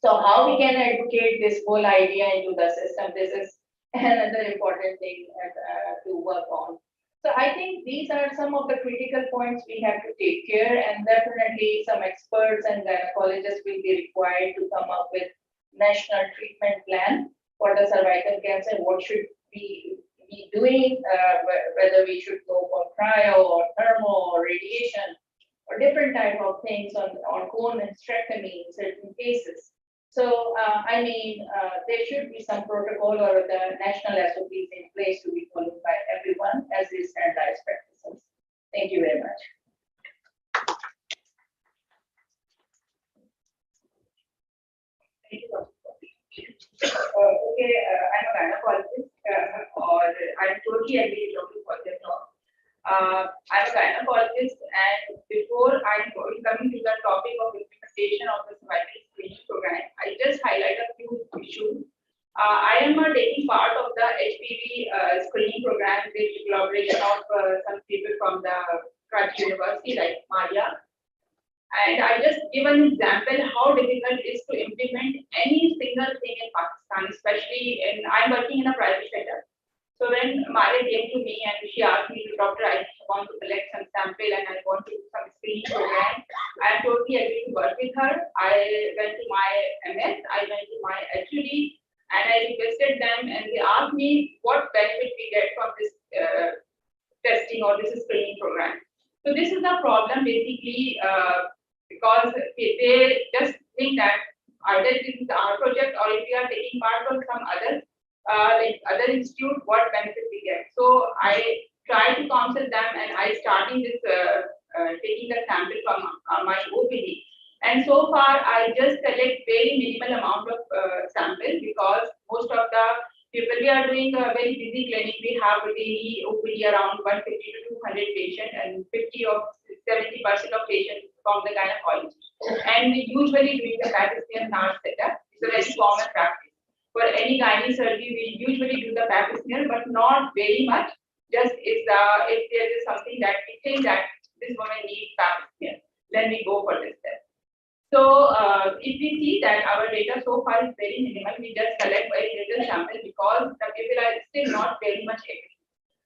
So how we can advocate this whole idea into the system? This is another important thing to work on. So I think these are some of the critical points we have to take care, and definitely some experts and gynecologists will be required to come up with national treatment plan for the cervical cancer. What should we be doing? Whether we should go for cryo or thermo or radiation or different type of things on cone hysterectomy in certain cases. So there should be some protocol or the national SOPs in place to be followed by everyone as is standardized practices. Thank you very much. Thank you. Okay, I'm a gynecologist, or I'm totally agree with your talk. I'm a gynecologist, and before I'm coming to the topic of implementation of the cervical screening program, I just highlight a few issues. I am taking part of the HPV screening program with the collaboration of some people from the Karachi University like Maria. And I just give an example how difficult it is to implement any single thing in Pakistan, especially I'm working in a private sector. So when Maria came to me and she asked me, Doctor, I want to collect some sample and I want to do some screening program, I totally agreed to work with her. I went to my MS, I went to my HUD, and I requested them, and they asked me what benefit we get from this testing or this screening program. So this is the problem basically, because they just think that either this is our project or if we are taking part from some other like other institute, what benefit we get. So I try to counsel them, and I starting this taking the sample from my OPD. And so far, I just collect very minimal amount of sample because most of the people, we are doing a very busy clinic. We have a daily OPD around 150 to 200 patients, and 50 or 70% of patients from the gynecology. And we usually doing the Pakistan nurse setup. It's a very common practice. For any gynae surgery, we usually do the pap smear, but not very much. Just if there is something that we think that this woman needs pap smear, then we go for this test. So if we see that our data so far is very minimal, we just collect very little sample because the people are still not very much agree.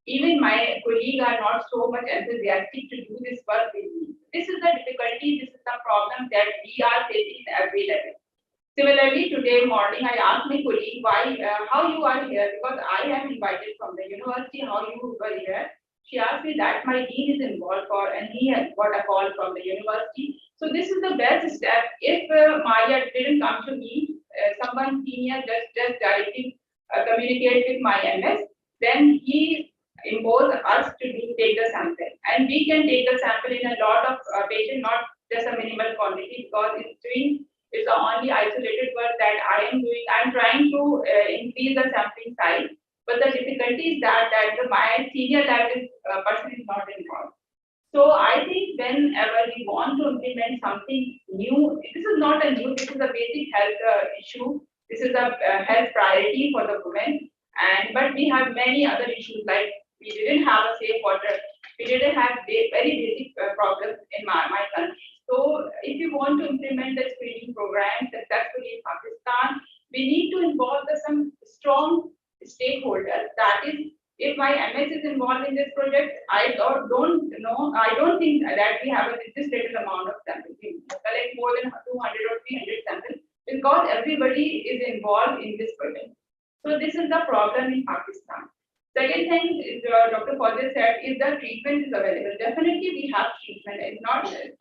Even my colleagues are not so much enthusiastic to do this work with me. This is the difficulty, this is the problem that we are facing at every level. Similarly, today morning, I asked my colleague why, how you are here, because I am invited from the university, how you were here. She asked me that my dean is involved for, and he has got a call from the university. So this is the best step. If Maya didn't come to me, someone senior just directly communicate with my MS, then he imposed us to take the sample. And we can take the sample in a lot of patients, not just a minimal quantity, because it's the only isolated work that I am doing. I'm trying to increase the sampling size, but the difficulty is that my senior level person is not involved. So I think whenever we want to implement something new, this is not a new, this is a basic health issue. This is a health priority for the women. But we have many other issues, like we didn't have a safe water. We didn't have very basic problems in my country. So if you want to implement the screening program successfully in Pakistan, we need to involve some strong stakeholders. That is, if my MS is involved in this project, I don't think that we have a restricted amount of samples. We collect more than 200 or 300 samples because everybody is involved in this project. So this is the problem in Pakistan. Second thing is, Dr. Fauzi said, if the treatment is available, definitely we have treatment.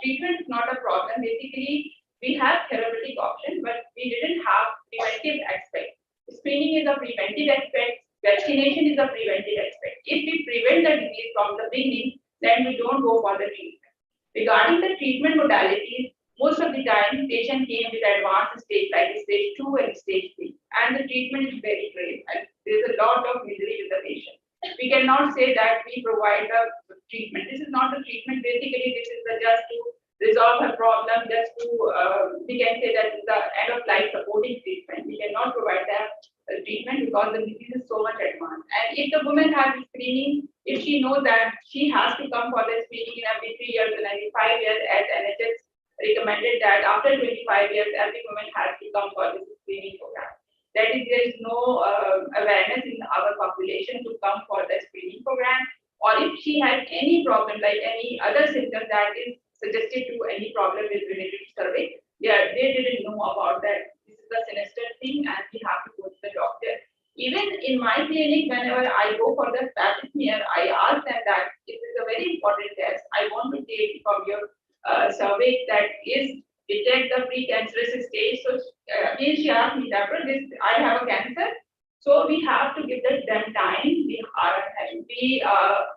Treatment is not a problem. Basically, we have therapeutic option, but we didn't have preventive aspect. Screening is a preventive aspect. Vaccination is a preventive aspect. If we prevent the disease from the beginning, then we don't go for the treatment. Regarding the treatment modalities, most of the time, patient came with advanced stage like stage 2 and stage 3, and the treatment is very great. And there's a lot of misery with the patient. We cannot say that we provide the treatment. This is not a treatment. Basically, this is just to resolve a problem, just to, we can say that it's the end of life supporting treatment. We cannot provide that treatment because the disease is so much advanced. And if the woman has screening, if she knows that she has to come for the screening in every 3 years and every 5 years, as NHS recommended that after 25 years, every woman has to come for this screening program. That is, there is no awareness in our population to come for the screening program. Or if she has any problem, like any other symptom that is suggested to any problem with related to cervix, they didn't know about that. This is a sinister thing, and we have to go to the doctor. Even in my clinic, whenever I go for the pap smear, I ask them that this is a very important test. I want to take from your cervix that is detect the precancerous stage. So again, she asked me, Doctor, I have a cancer. So we have to give them time. We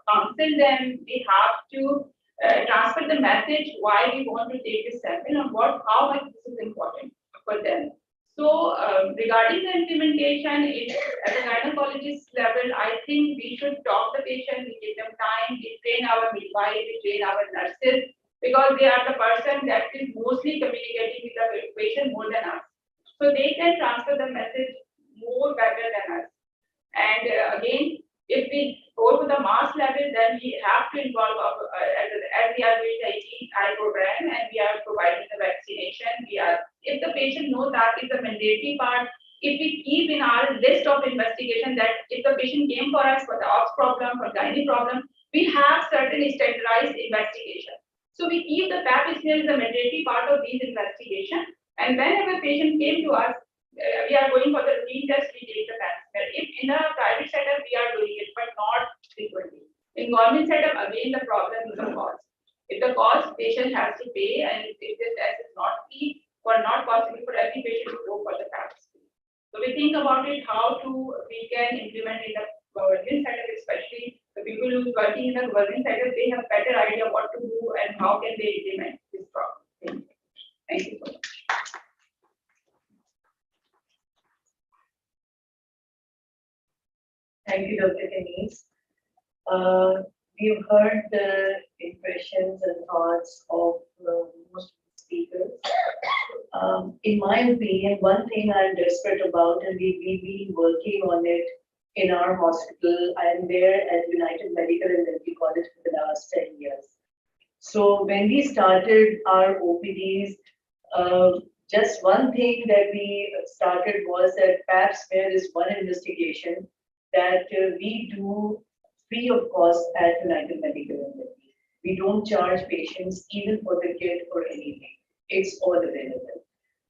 counsel them. We have to transfer the message why we want to take this sample and how much this is important for them. So regarding the implementation, at the gynecologist level, I think we should talk the patient, we give them time, we train our midwife, we train our nurses, because they are the person that is mostly communicating with the patient more than us. So they can transfer the message more better than us. And again, if we go to the mass level, then we have to involve as we are doing the EI program and we are providing the vaccination. If the patient knows that is a mandatory part, if we keep in our list of investigation that if the patient came for us for the ox problem, for gynae problem, we have certain standardized investigation. So we keep the pap smear as a mandatory part of these investigations. And whenever patient came to us, we are going for the routine test, we take the pap smear. If in a private setup, we are doing it, but not frequently. In government setup, again, the problem is the cost. If the cost, patient has to pay, and if this test is not free or not possible for every patient to go for the pap smear. So we think about it, how we can implement in the government setup, especially the people who are working in the government setup, they have better idea what to do and how can they implement this problem. Thank you so much. Thank you, Dr. Kenise. We've heard the impressions and thoughts of most speakers. In my opinion, one thing I'm desperate about, and we've been working on it in our hospital. I'm there at United Medical and Dental College for the last 10 years. So when we started our OPDs, just one thing that we started was that pap smear is one investigation that we do free of cost at United Medical and Dental. We don't charge patients even for the kit or anything. It's all available.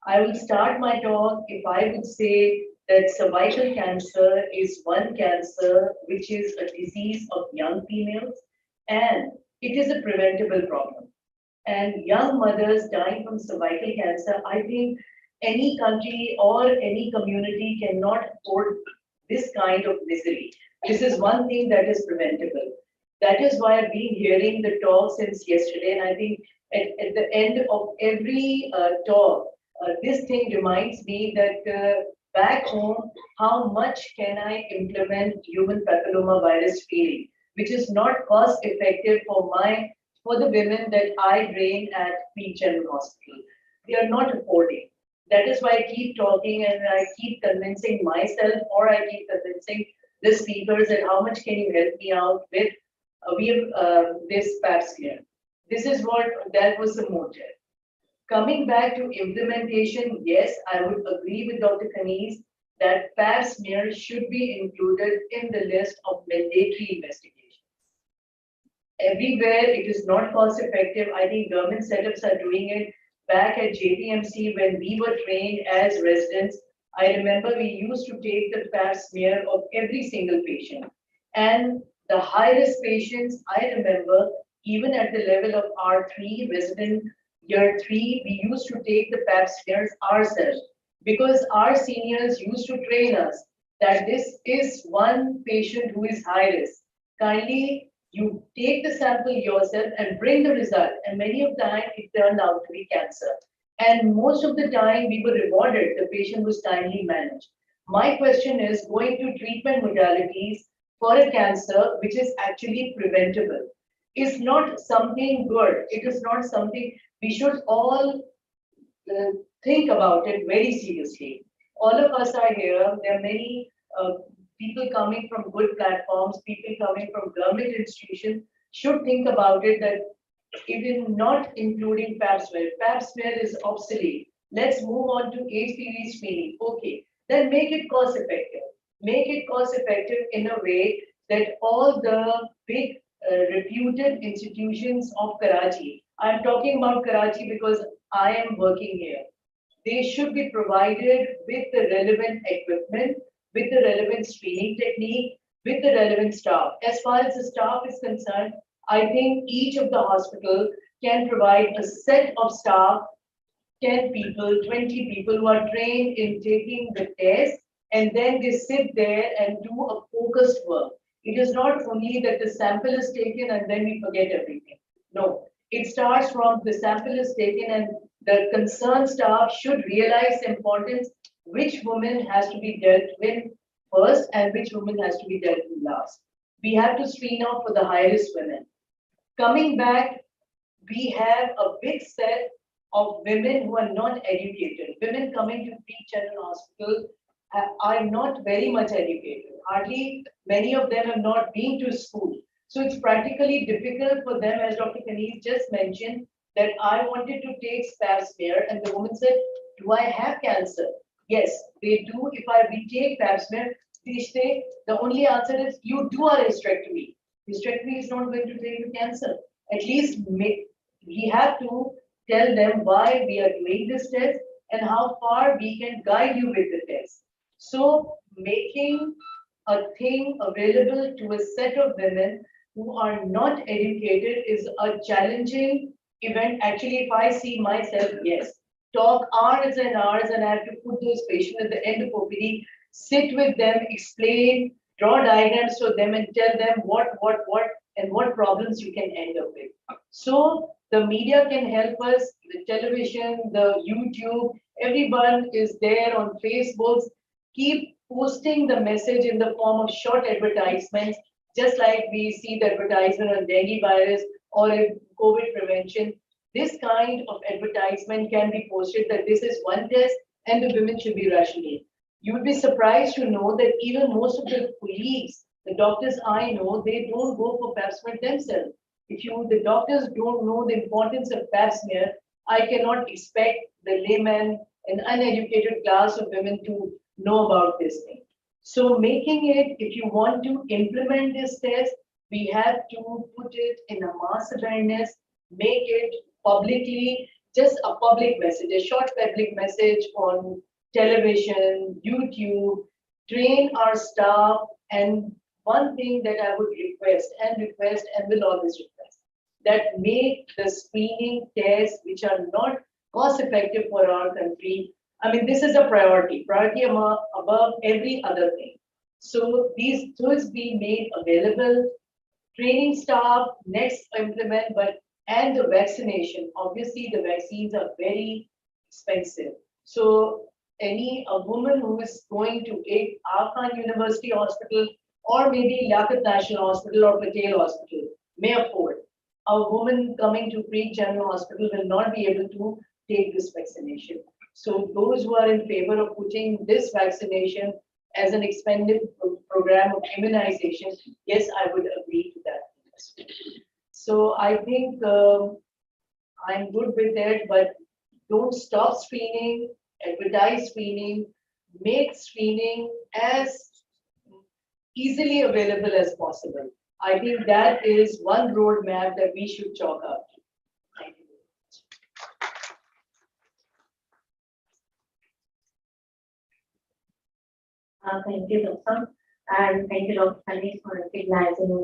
I will start my talk if I would say that cervical cancer is one cancer which is a disease of young females, and it is a preventable problem. And young mothers dying from cervical cancer, I think any country or any community cannot afford this kind of misery. This is one thing that is preventable. That is why I've been hearing the talk since yesterday, and I think at the end of every talk, this thing reminds me that back home, how much can I implement human papillomavirus screening, which is not cost effective for the women that I train at Queen General Hospital. They are not affording. That is why I keep talking and I keep convincing myself, or I keep convincing the speakers that how much can you help me out with this pap smear. This is that was the motive. Coming back to implementation, yes, I would agree with Dr. Kenise that pap smear should be included in the list of mandatory investigations. Everywhere it is not cost effective. I think government setups are doing it. Back at JPMC when we were trained as residents, I remember we used to take the pap smear of every single patient. And the high-risk patients, I remember, even at the level of R3, resident year 3, we used to take the pap smears ourselves because our seniors used to train us that this is one patient who is high risk. Kindly, you take the sample yourself and bring the result. And many of the time, it turned out to be cancer. And most of the time, we were rewarded. The patient was timely managed. My question is going to treatment modalities for a cancer, which is actually preventable, is not something good. It is not something we should all think about it very seriously. All of us are here. There are many people coming from good platforms, people coming from government institutions should think about it that even not including pap smear is obsolete. Let's move on to HPV screening. Okay, then make it cost effective. Make it cost effective in a way that all the big reputed institutions of Karachi, I'm talking about Karachi because I am working here, they should be provided with the relevant equipment, with the relevant screening technique, with the relevant staff. As far as the staff is concerned, I think each of the hospital can provide a set of staff, 10 people, 20 people who are trained in taking the test, and then they sit there and do a focused work. It is not only that the sample is taken and then we forget everything. No, it starts from the sample is taken and the concerned staff should realize the importance which woman has to be dealt with first and which woman has to be dealt with last. We have to screen out for the high-risk women. Coming back, we have a big set of women who are not educated. Women coming to Queen General Hospital are not very much educated. Hardly many of them have not been to school. So it's practically difficult for them, as Dr. Kaneez just mentioned, that I wanted to take pap smear, and the woman said, do I have cancer? Yes, they do. If we take pap smear, they say the only answer is you do a hysterectomy. Hysterectomy is not going to tell you cancer. At least we have to tell them why we are doing this test and how far we can guide you with the test. So making a thing available to a set of women who are not educated is a challenging event. Actually, if I see myself, yes, talk hours and hours, and I have to put those patients at the end of OPD, sit with them, explain, draw diagrams for them, and tell them what problems you can end up with. So the media can help us, the television, the YouTube, everyone is there on Facebooks. Keep posting the message in the form of short advertisements, just like we see the advertisement on dengue virus or in COVID prevention. This kind of advertisement can be posted that this is one test and the women should be rationing. You would be surprised to know that even most of the colleagues, the doctors I know, they don't go for pap smear themselves. If the doctors don't know the importance of pap smear, I cannot expect the layman, an uneducated class of women to know about this thing. So making it, if you want to implement this test, we have to put it in a mass awareness, make it publicly, just a public message, a short public message on television, YouTube, train our staff. And one thing that I would request and will always request, that make the screening tests, which are not cost effective for our country. I mean, this is a priority above every other thing. So these tools be made available, training staff, next implement, and the vaccination. Obviously, the vaccines are very expensive. So a woman who is going to Khan University Hospital or maybe Liaquat National Hospital or Patel Hospital may afford. A woman coming to Preet General Hospital will not be able to take this vaccination. So those who are in favor of putting this vaccination as an expanded program of immunization, yes, I would agree to that. So I think I'm good with that, but don't stop screening, advertise screening, make screening as easily available as possible. I think that is one roadmap that we should chalk out. Thank you. Thank you, Doctor. And thank you, Dr. Kaneez, for recognizing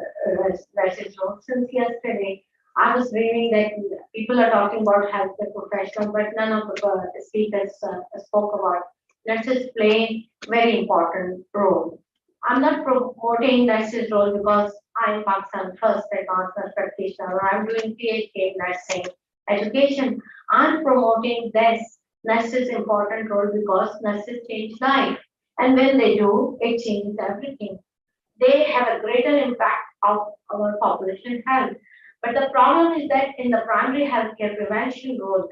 Russ's role. Since yesterday, I was reading that people are talking about healthcare professionals, but none of the speakers spoke about nurses play very important role. I'm not promoting nurses' role because I'm Pakistan first advanced nurse practitioner, or I'm doing PhD in nursing education. I'm promoting this nurses' important role because nurses change life. And when they do, it changes everything. They have a greater impact of our population health. But the problem is that in the primary healthcare prevention role,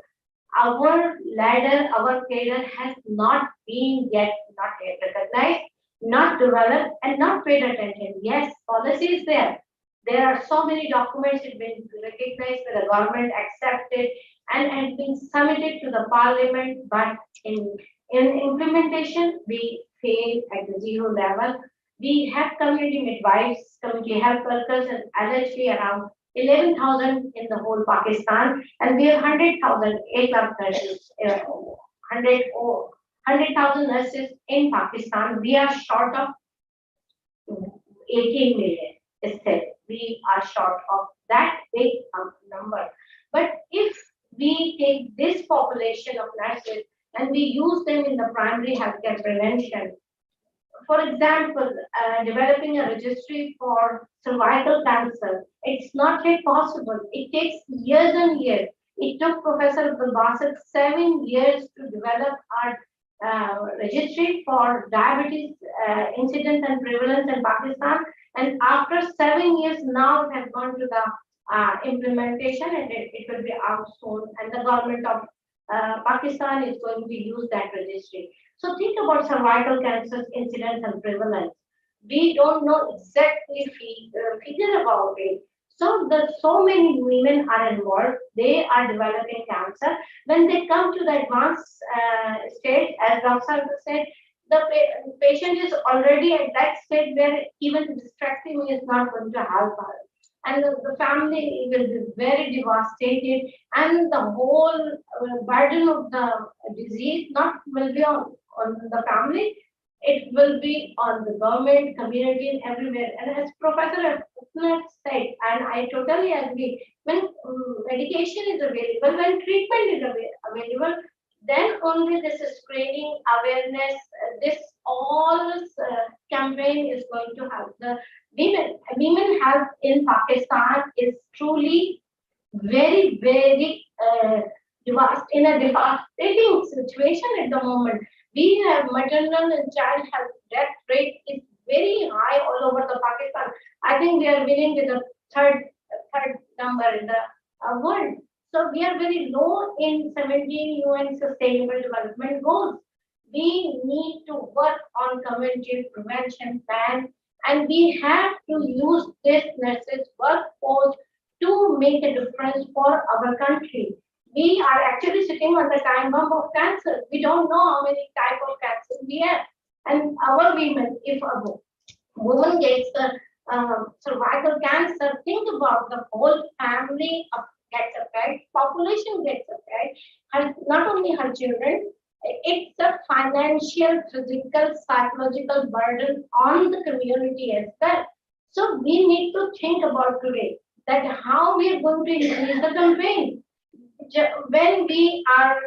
our ladder, our cadre has not yet recognized, not developed, and not paid attention. Yes, policy is there. There are so many documents that have been recognized by the government, accepted, and been submitted to the parliament, but in implementation, we fail at the zero level. We have community midwives, community health workers, and allegedly around 11,000 in the whole Pakistan, and we have 100,000, 8 lakh nurses, 100,000 nurses in Pakistan. We are short of 18 million. Still, we are short of that big number. But if we take this population of nurses and we use them in the primary healthcare prevention, for example, developing a registry for cervical cancer, it's not yet possible. It takes years and years. It took Professor Abdul Basit 7 years to develop our registry for diabetes incidence and prevalence in Pakistan. And after 7 years, now it has gone to the implementation, and it will be out soon. And the government of Pakistan is going to use that registry. So think about cervical cancer incidence and prevalence. we don't know exactly figure about it. So so many women are involved. They are developing cancer. When they come to the advanced stage, as Dr. said, the patient is already at that stage where even hysterectomy is not going to help her. And the family will be very devastated, and the whole burden of the disease not will be on the family, it will be on the government, community, and everywhere. And as Professor Upnath said, and I totally agree, when medication is available, when treatment is available, then only this screening awareness, this all campaign is going to help the women. Women health in Pakistan is truly very, very in a devastating situation at the moment. We have maternal and child health death rate is very high all over the Pakistan. I think we are winning with the third number in the world. So we are very low in 17 UN Sustainable Development Goals. We need to work on community prevention plan, and we have to use this nurses workforce to make a difference for our country. We are actually sitting on the time bomb of cancer. We don't know how many type of cancer we have. And our women, if a woman gets the cervical cancer, think about the whole family gets affected, population gets affected, and not only her children, it's a financial, physical, psychological burden on the community as well. So we need to think about today that how we are going to increase the campaign. When we are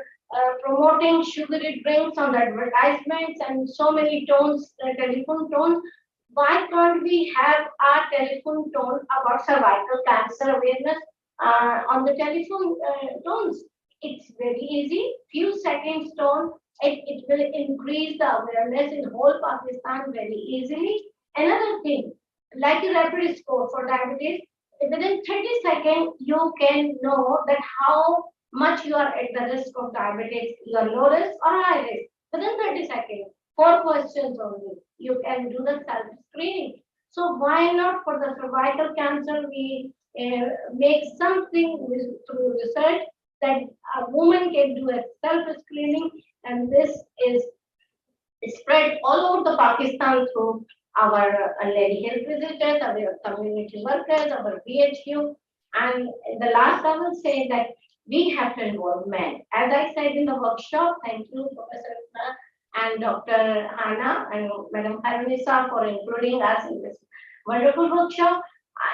promoting sugary drinks on the advertisements and so many tones, telephone tones, why can't we have a telephone tone about cervical cancer awareness on the telephone tones? It's very easy, few seconds tone, it will increase the awareness in whole Pakistan very easily. Another thing, like a rapid score for diabetes, within 30 seconds, you can know that how much you are at the risk of diabetes, you are low risk or high risk. Within 30 seconds, 4 questions only, you can do the self-screening. So why not for the cervical cancer, we make something through research that a woman can do a self-screening, and this is spread all over the Pakistan through our lady health visitors, our community workers, our BHQ. And the last I will say that we have to involve men. As I said in the workshop, thank you, Professor and Dr. Hannah and Madam Harunisa for including us in this wonderful workshop.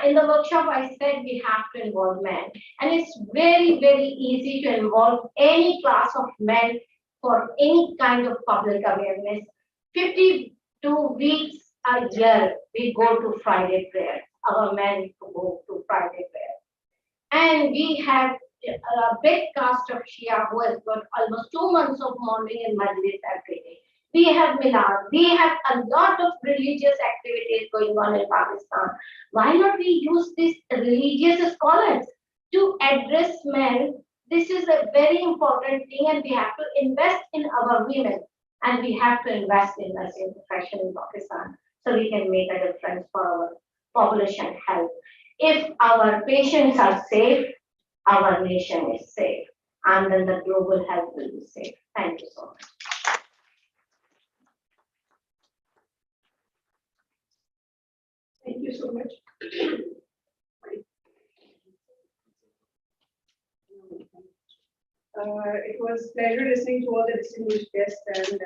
In the workshop, I said we have to involve men. And it's very, very easy to involve any class of men for any kind of public awareness. 52 weeks a year, we go to Friday prayer. Our men go to Friday prayer. And we have a big cast of Shia who has got almost 2 months of morning and Majlis every day. We have Milad. We have a lot of religious activities going on in Pakistan. Why not we use these religious scholars to address men? This is a very important thing, and we have to invest in our women, and we have to invest in nursing profession in Pakistan so we can make a difference for our population health. If our patients are safe, our nation is safe, and then the global health will be safe. Thank you so much. Thank you so much. It was pleasure listening to all the distinguished guests, and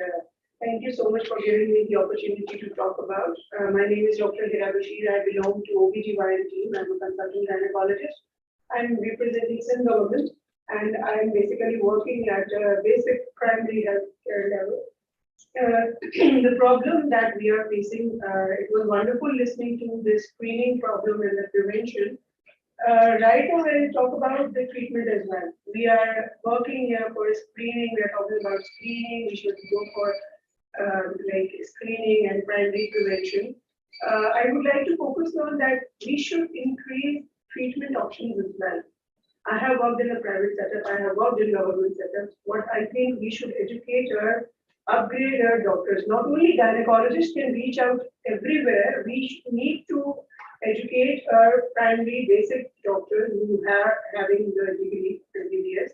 thank you so much for giving me the opportunity to talk about. My name is Dr. Hira Bashir. I belong to OBGYN team. I'm a consultant gynecologist. I'm representing Sindh government, and I'm basically working at a basic primary health care level. The problem that we are facing, it was wonderful listening to this screening problem and the prevention. Right now, when we talk about the treatment as well, we are working here for screening. We are talking about screening. We should go for like screening and primary prevention. I would like to focus on that we should increase treatment options as well. I have worked in a private setup. I have worked in government setups. What I think we should educate upgrade our doctors. Not only gynecologists can reach out everywhere, we need to educate our primary basic doctors who are having the degree, IPVS.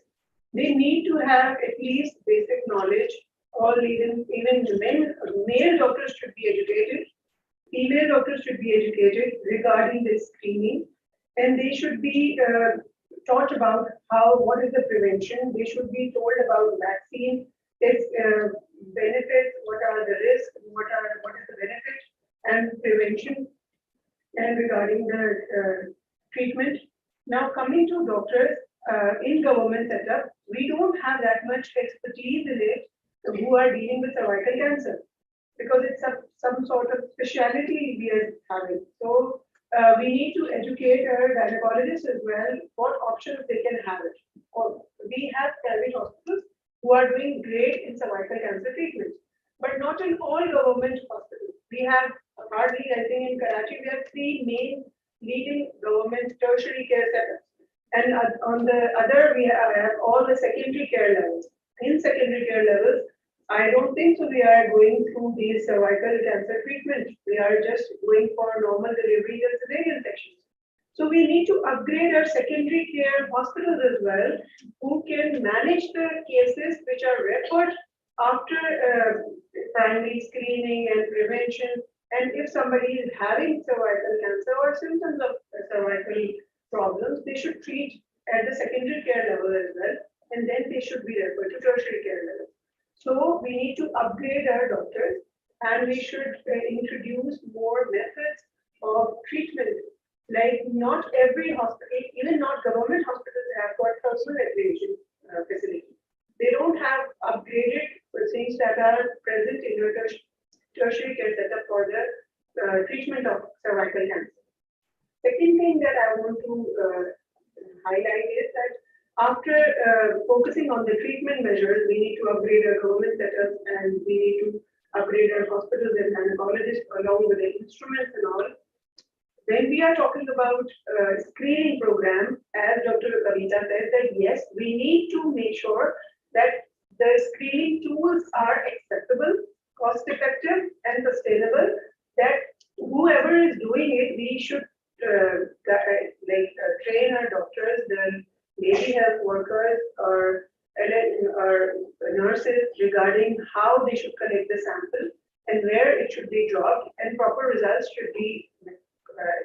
They need to have at least basic knowledge. All even male doctors should be educated. Female doctors should be educated regarding this screening, and they should be taught about what is the prevention. They should be told about vaccine, its benefits, what are the risks, what is the benefit and prevention, and regarding the treatment. Now coming to doctors in government setup, we don't have that much expertise in it who are dealing with cervical cancer, because it's some sort of specialty we are having. So we need to educate our gynecologists as well what options they can have it. Or we have private hospitals who are doing great in cervical cancer treatment, but not in all government hospitals. We have hardly, I think in Karachi, we have 3 main leading government tertiary care setups. And on the other, we have all the secondary care levels. In secondary care levels, I don't think so we are going through these cervical cancer treatment. We are just going for normal delivery and cesarean sections. So we need to upgrade our secondary care hospitals as well, who can manage the cases which are referred after primary screening and prevention. And if somebody is having cervical cancer or symptoms of cervical problems, they should treat at the secondary care level as well, and then they should be referred to tertiary care level. So we need to upgrade our doctors, and we should introduce more methods of treatment. Like not every hospital, even not government hospitals, have got personal recreation facility. They don't have upgraded things that are present in your tertiary care setup for the treatment of cervical cancer. Second thing that I want to highlight is that after focusing on the treatment measures, we need to upgrade our government setups, and we need to upgrade our hospitals and gynecologists along with the instruments and all. When we are talking about screening program, as Dr. Kavita said, that yes, we need to make sure that the screening tools are accessible, cost effective and sustainable, that whoever is doing it, we should train our doctors, the lady health workers or nurses regarding how they should collect the sample and where it should be dropped, and proper results should be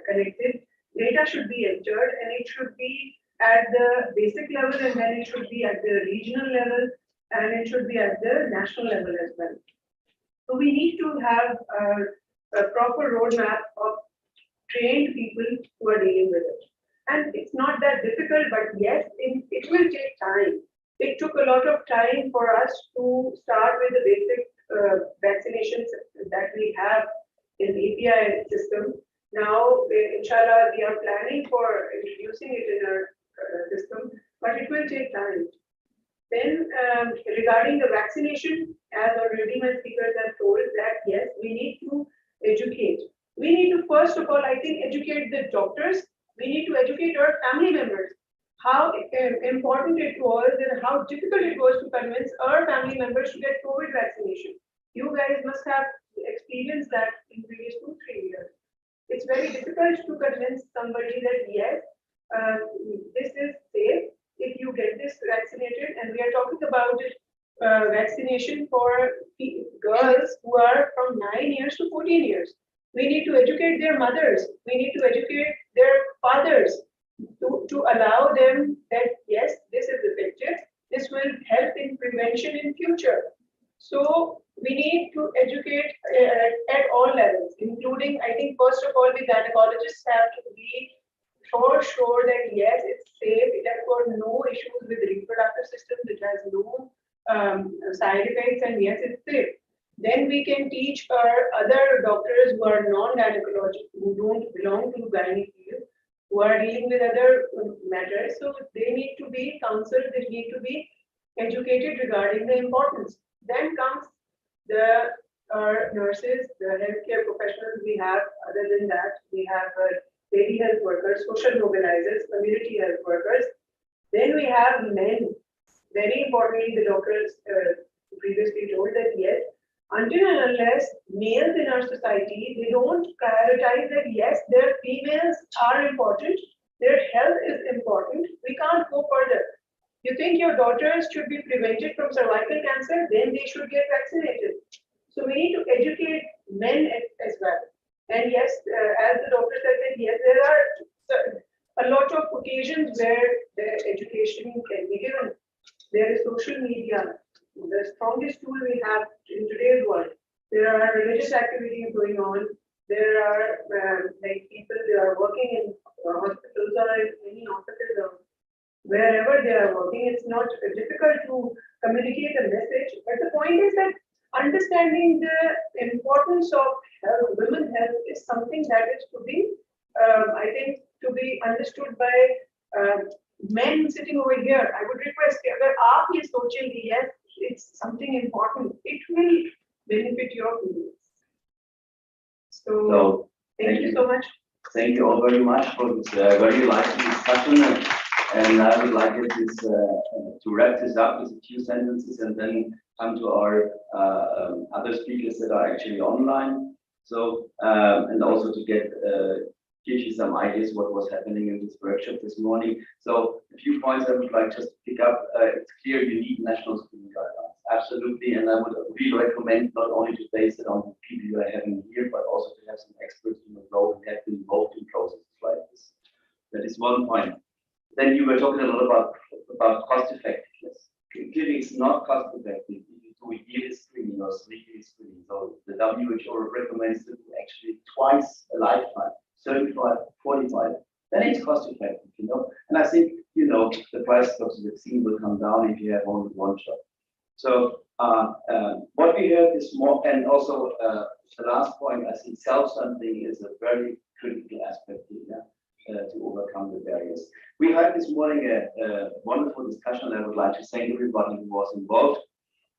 collected. Data should be entered, and it should be at the basic level, and then it should be at the regional level, and it should be at the national level as well. So we need to have a proper roadmap of trained people who are dealing with it. And it's not that difficult, but yes, it will take time. It took a lot of time for us to start with the basic vaccinations that we have in the API system. Now, inshallah, we are planning for introducing it in our system, but it will take time. Then, regarding the vaccination, as already my speakers have told, that yes, we need to educate. We need to, first of all, I think, educate the doctors. We need to educate our family members how important it was and how difficult it was to convince our family members to get COVID vaccination. You guys must have experienced that in previous 2-3 years. It's very difficult to convince somebody that yes, this is safe if you get this vaccinated, and we are talking about it, vaccination for girls who are from 9 years to 14 years. We need to educate their mothers. We need to educate their fathers to allow them that yes, this is effective. This will help in prevention in future. So we need to educate at all levels, including, I think, first of all, the gynecologists have to be for sure that yes, it's safe. It has got no issues with reproductive systems. It has no side effects, and yes, it's safe. Then we can teach our other doctors who are non-gynecological, who don't belong to gynae field, who are dealing with other matters. So they need to be counseled, they need to be educated regarding the importance. Then comes the nurses, the healthcare professionals we have. Other than that, we have daily health workers, social mobilizers, community health workers. Then we have men. Very importantly, the doctors, previously told that yes, until and unless males in our society, they don't prioritize that yes, their females are important, their health is important, we can't go further. You think your daughters should be prevented from cervical cancer, then they should get vaccinated. So we need to educate men as well. And yes, as the doctor said, that yes, there are a lot of occasions where the education can be given. There is social media, the strongest tool we have in today's world. There are religious activities going on. There are like people, they are working in hospitals or in any hospitals or wherever they are working. It's not difficult to communicate a message. But the point is that understanding the importance of health, women's health, is something that is to be, I think, to be understood by men sitting over here. I would request, अगर आप ये सोचेंगे, yes, it's something important, it will benefit your business. So, thank you so much. Thank you all very much for this very lively discussion. And I would like to wrap this up with a few sentences and then come to our other speakers that are actually online. So, and also to give you some ideas what was happening in this workshop this morning. So a few points I would like just to pick up. It's clear you need national screening guidelines, absolutely, and I would really recommend not only to base it on the people you are having here, but also to have some experts in the role and have been involved in processes like this. That is one point. Then you were talking a lot about cost effectiveness. Clearly, it's not cost effective if you do a yearly screening or 3-year screening. So the WHO recommends to do actually twice a lifetime. 35, 45, then it's cost effective, you know. And I think, you know, the price of the vaccine will come down if you have only one shot. So what we heard this morning, and also the last point, I think self-funding is a very critical aspect here to overcome the barriers. We had this morning a wonderful discussion. I would like to thank everybody who was involved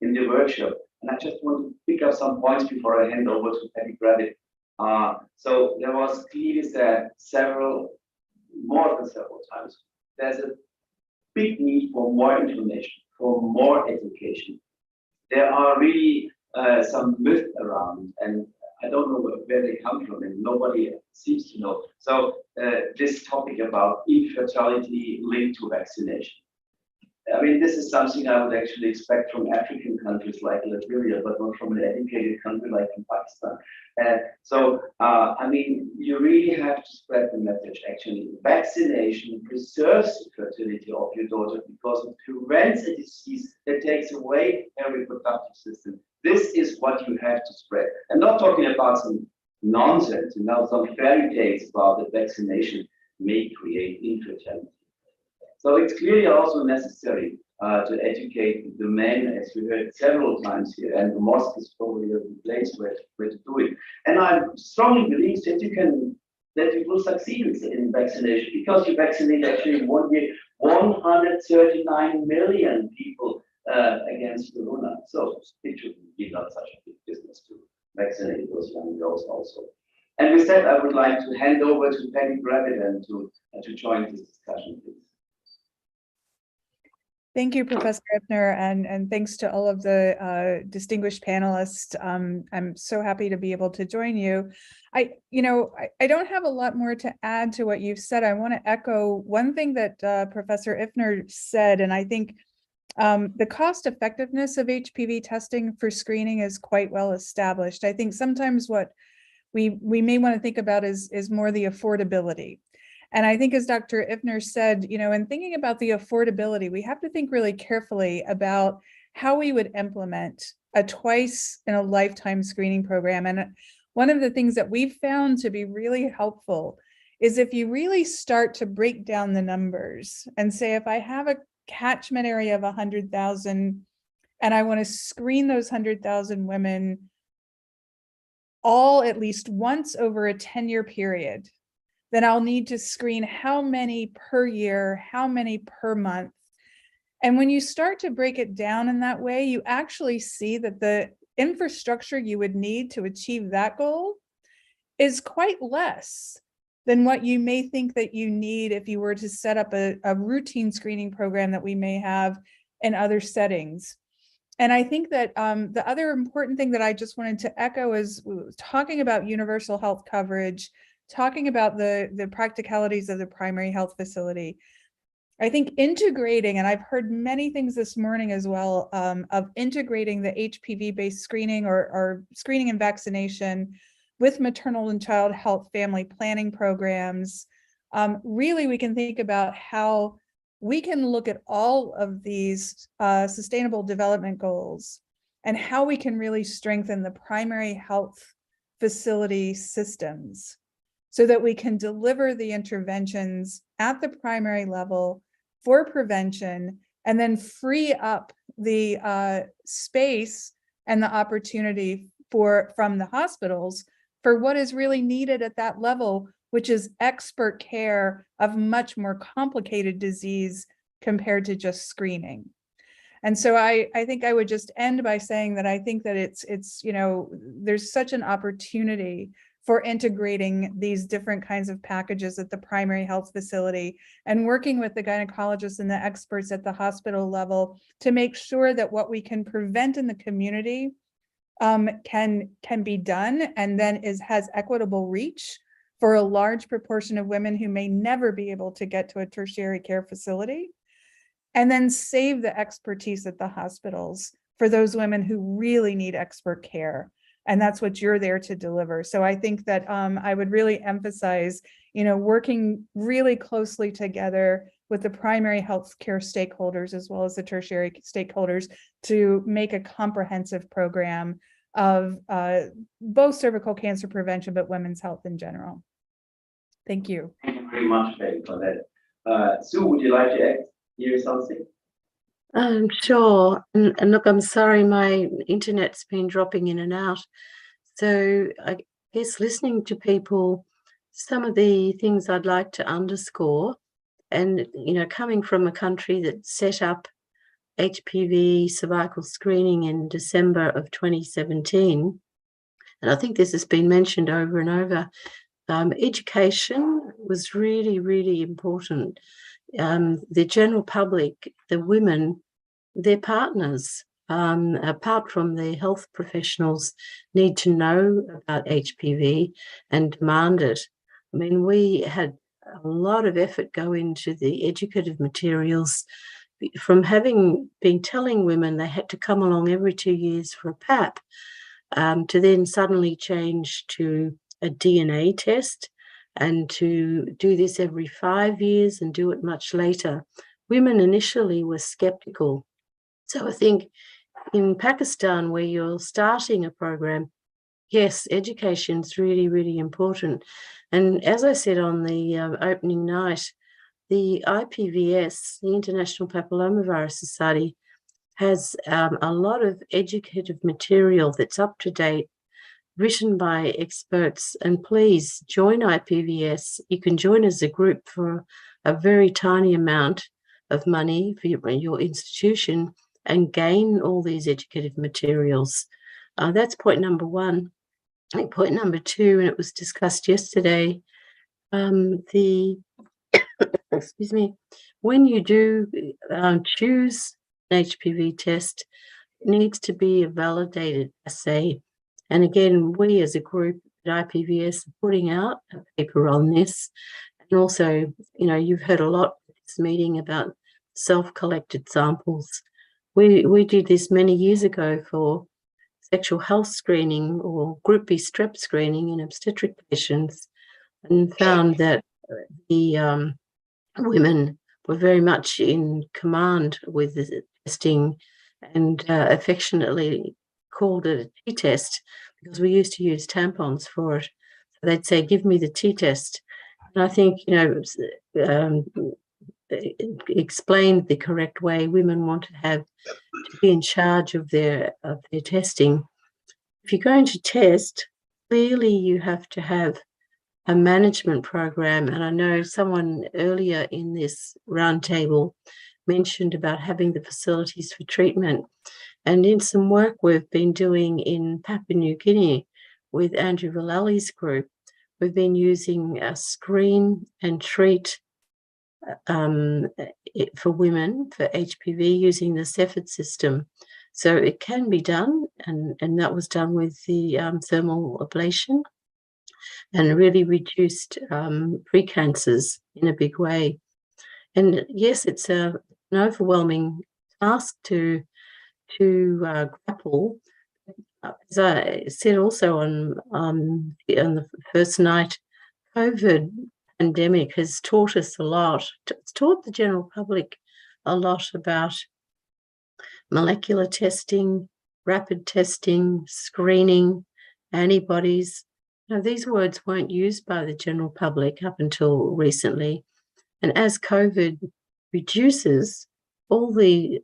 in the workshop. And I just want to pick up some points before I hand over to Patty Gravett. So there was clearly said more than several times, there's a big need for more information, for more education. There are really some myths around, and I don't know where they come from, and nobody seems to know. So this topic about infertility linked to vaccination. I mean, this is something I would actually expect from African countries like Liberia, but not from an educated country like in Pakistan. I mean, you really have to spread the message. Actually, vaccination preserves the fertility of your daughter because it prevents a disease that takes away her reproductive system. This is what you have to spread. I'm not talking about some nonsense, you know, some fairy tales about that vaccination may create infertility. So it's clearly also necessary to educate the men, as we heard several times here, and the mosque is probably the place where to do it. And I strongly believe that you will succeed in vaccination because you vaccinate actually in 1 year 139 million people against corona. So it should be not such a big business to vaccinate those young girls also. And with that, I would like to hand over to Patty Gravett and to join this discussion, please. Thank you, Professor Ifner, and thanks to all of the distinguished panelists. I'm so happy to be able to join you. I don't have a lot more to add to what you've said. I want to echo one thing that Professor Ifner said, and I think the cost effectiveness of HPV testing for screening is quite well established. I think sometimes what we may want to think about is more the affordability. And I think, as Dr. Ifner said, in thinking about the affordability, we have to think really carefully about how we would implement a twice in a lifetime screening program. And one of the things that we've found to be really helpful is if you really start to break down the numbers and say, if I have a catchment area of 100,000 and I want to screen those 100,000 women all at least once over a 10-year period, then I'll need to screen how many per year, how many per month. And when you start to break it down in that way, you actually see that the infrastructure you would need to achieve that goal is quite less than what you may think that you need if you were to set up a routine screening program that we may have in other settings. And I think that the other important thing that I just wanted to echo is talking about universal health coverage, talking about the practicalities of the primary health facility. I think integrating, and I've heard many things this morning as well, of integrating the HPV-based screening or screening and vaccination with maternal and child health family planning programs. Really, we can think about how we can look at all of these sustainable development goals and how we can really strengthen the primary health facility systems so that we can deliver the interventions at the primary level for prevention and then free up the space and the opportunity from the hospitals for what is really needed at that level, which is expert care of much more complicated disease compared to just screening. And so I think I would just end by saying that I think that it's you know, there's such an opportunity for integrating these different kinds of packages at the primary health facility and working with the gynecologists and the experts at the hospital level to make sure that what we can prevent in the community can be done and then has equitable reach for a large proportion of women who may never be able to get to a tertiary care facility, and then save the expertise at the hospitals for those women who really need expert care. And that's what you're there to deliver. So I think that I would really emphasize, you know, working really closely together with the primary healthcare stakeholders as well as the tertiary stakeholders to make a comprehensive program of both cervical cancer prevention, but women's health in general. Thank you. Thank you very much, Betty, for that. Sue, would you like to hear something? Sure. And look, I'm sorry, my internet's been dropping in and out. So I guess listening to people, some of the things I'd like to underscore, and, you know, coming from a country that set up HPV cervical screening in December of 2017, and I think this has been mentioned over and over, education was really, really important. The general public, the women, their partners, apart from the health professionals, need to know about HPV and demand it. I mean, we had a lot of effort go into the educative materials, from having been telling women they had to come along every 2 years for a PAP, to then suddenly change to a DNA test and to do this every 5 years and do it much later. Women initially were skeptical. So I think in Pakistan, where you're starting a program, yes, education is really, really important. And as I said on the opening night, the IPVS, the International Papillomavirus Society, has a lot of educative material that's up to date, written by experts. And please join IPVS. You can join as a group for a very tiny amount of money for your institution and gain all these educative materials. That's point number one. I think point number two, and it was discussed yesterday, excuse me, when you do choose an HPV test, it needs to be a validated assay. And again, we as a group at IPVS are putting out a paper on this. And also, you know, you've heard a lot at this meeting about self-collected samples. We did this many years ago for sexual health screening or group B strep screening in obstetric patients, and found that the women were very much in command with the testing, and affectionately called it a T-test because we used to use tampons for it. So they'd say, "Give me the T-test." And I think, you know, explained the correct way women want to be in charge of their testing. If you're going to test, clearly you have to have a management program. And I know someone earlier in this roundtable mentioned about having the facilities for treatment. And in some work we've been doing in Papua New Guinea with Andrew Vallely's group, we've been using a screen and treat for women for HPV using the Cepheid system. So it can be done, and that was done with the thermal ablation, and really reduced precancers in a big way. And yes, it's an overwhelming task to grapple. As I said also on the first night, COVID pandemic has taught us a lot. It's taught the general public a lot about molecular testing, rapid testing, screening, antibodies. Now, these words weren't used by the general public up until recently. And as COVID reduces, all the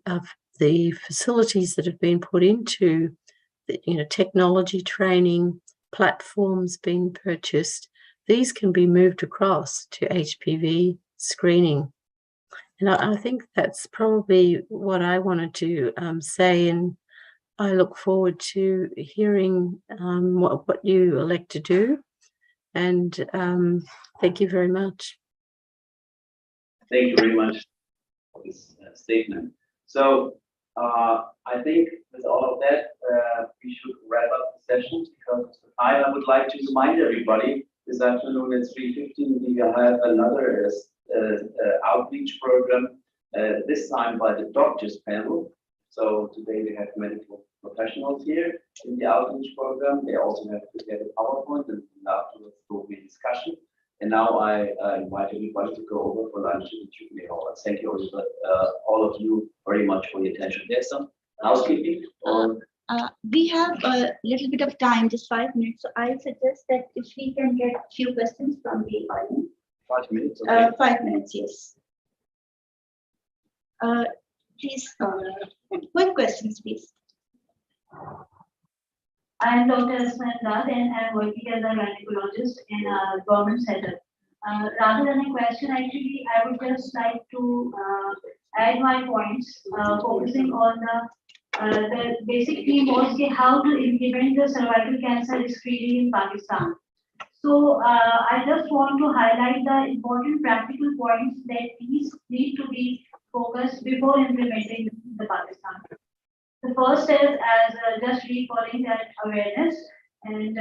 facilities that have been put into technology training, platforms being purchased, these can be moved across to HPV screening. And I think that's probably what I wanted to say, and I look forward to hearing what you elect to do. And thank you very much. Thank you very much for this statement. So I think with all of that, we should wrap up the session because of the time. I would like to remind everybody this afternoon at 3:15 we will have another outreach program, this time by the doctors panel. So today we have medical professionals here in the outreach program. They also have to get a PowerPoint, and afterwards there will be a discussion. And now I invite everybody to go over for lunch in the Jubilee Hall. Thank you all of you very much for your attention. There's some housekeeping or? We have a little bit of time, just 5 minutes. So I suggest that if we can get a few questions from the audience. 5 minutes. Okay. 5 minutes, yes. Please, quick questions, please. I am Dr. Asman and I am working as a gynecologist in a government setup. Rather than a question, actually, I would just like to add my points, focusing on the basic theme was how to implement the cervical cancer screening in Pakistan. So I just want to highlight the important practical points that these need to be focused before implementing the Pakistan. The first is as just recalling that awareness, and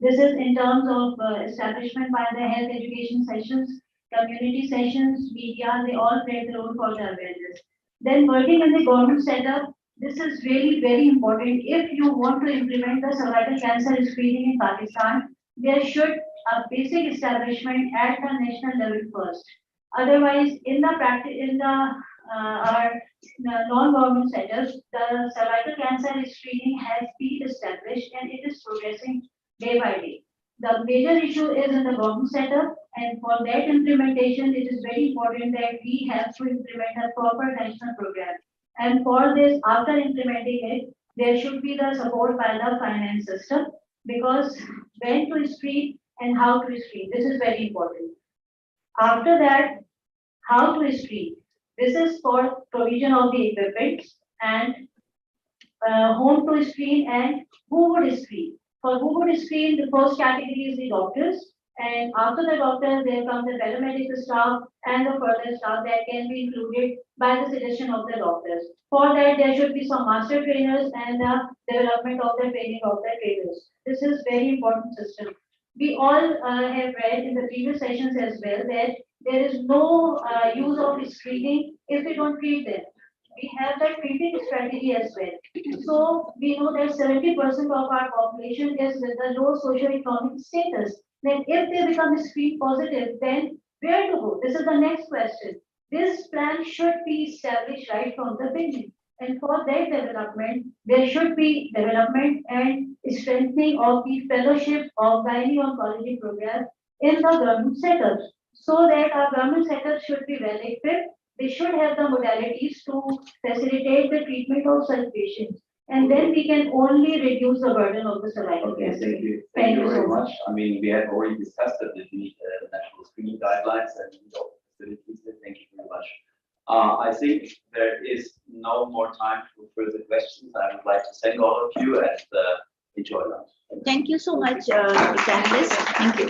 this is in terms of establishment by the health education sessions, community sessions, media, they all play the role for the awareness. Then working in the government setup, this is really very important. If you want to implement the cervical cancer screening in Pakistan, there should a basic establishment at the national level first. Otherwise, in the practice, in the our non-government setups, the cervical cancer screening has been established and it is progressing day by day. The major issue is in the government setup, and for that implementation, it is very important that we have to implement a proper national program. And for this, after implementing it, there should be the support by the finance system, because when to screen and how to screen, this is very important. After that, how to screen. This is for provision of the equipment and whom to screen and who would screen. For who would screen, the first category is the doctors, and after the doctors, there come the paramedical staff and the further staff that can be included by the suggestion of the doctors. For that, there should be some master trainers and the development of the training of the trainers. This is very important system. We all have read in the previous sessions as well that there is no use of screening if we don't treat them. We have that treating strategy as well. So we know that 70% of our population is with the low socioeconomic status. Then if they become screen positive, then where to go? This is the next question. This plan should be established right from the beginning. And for that development, there should be development and strengthening of the fellowship of gynae oncology program in the government setups, so that our government setups should be well equipped. They should have the modalities to facilitate the treatment of such patients. And then we can only reduce the burden of the cervical cancer. Thank you. Thank you very much. I mean, we have already discussed it with the national screening guidelines and facilities. Thank you very much. I think there is no more time for further questions. I would like to thank all of you and enjoy lunch. Thank you so much, panelists. Thank you.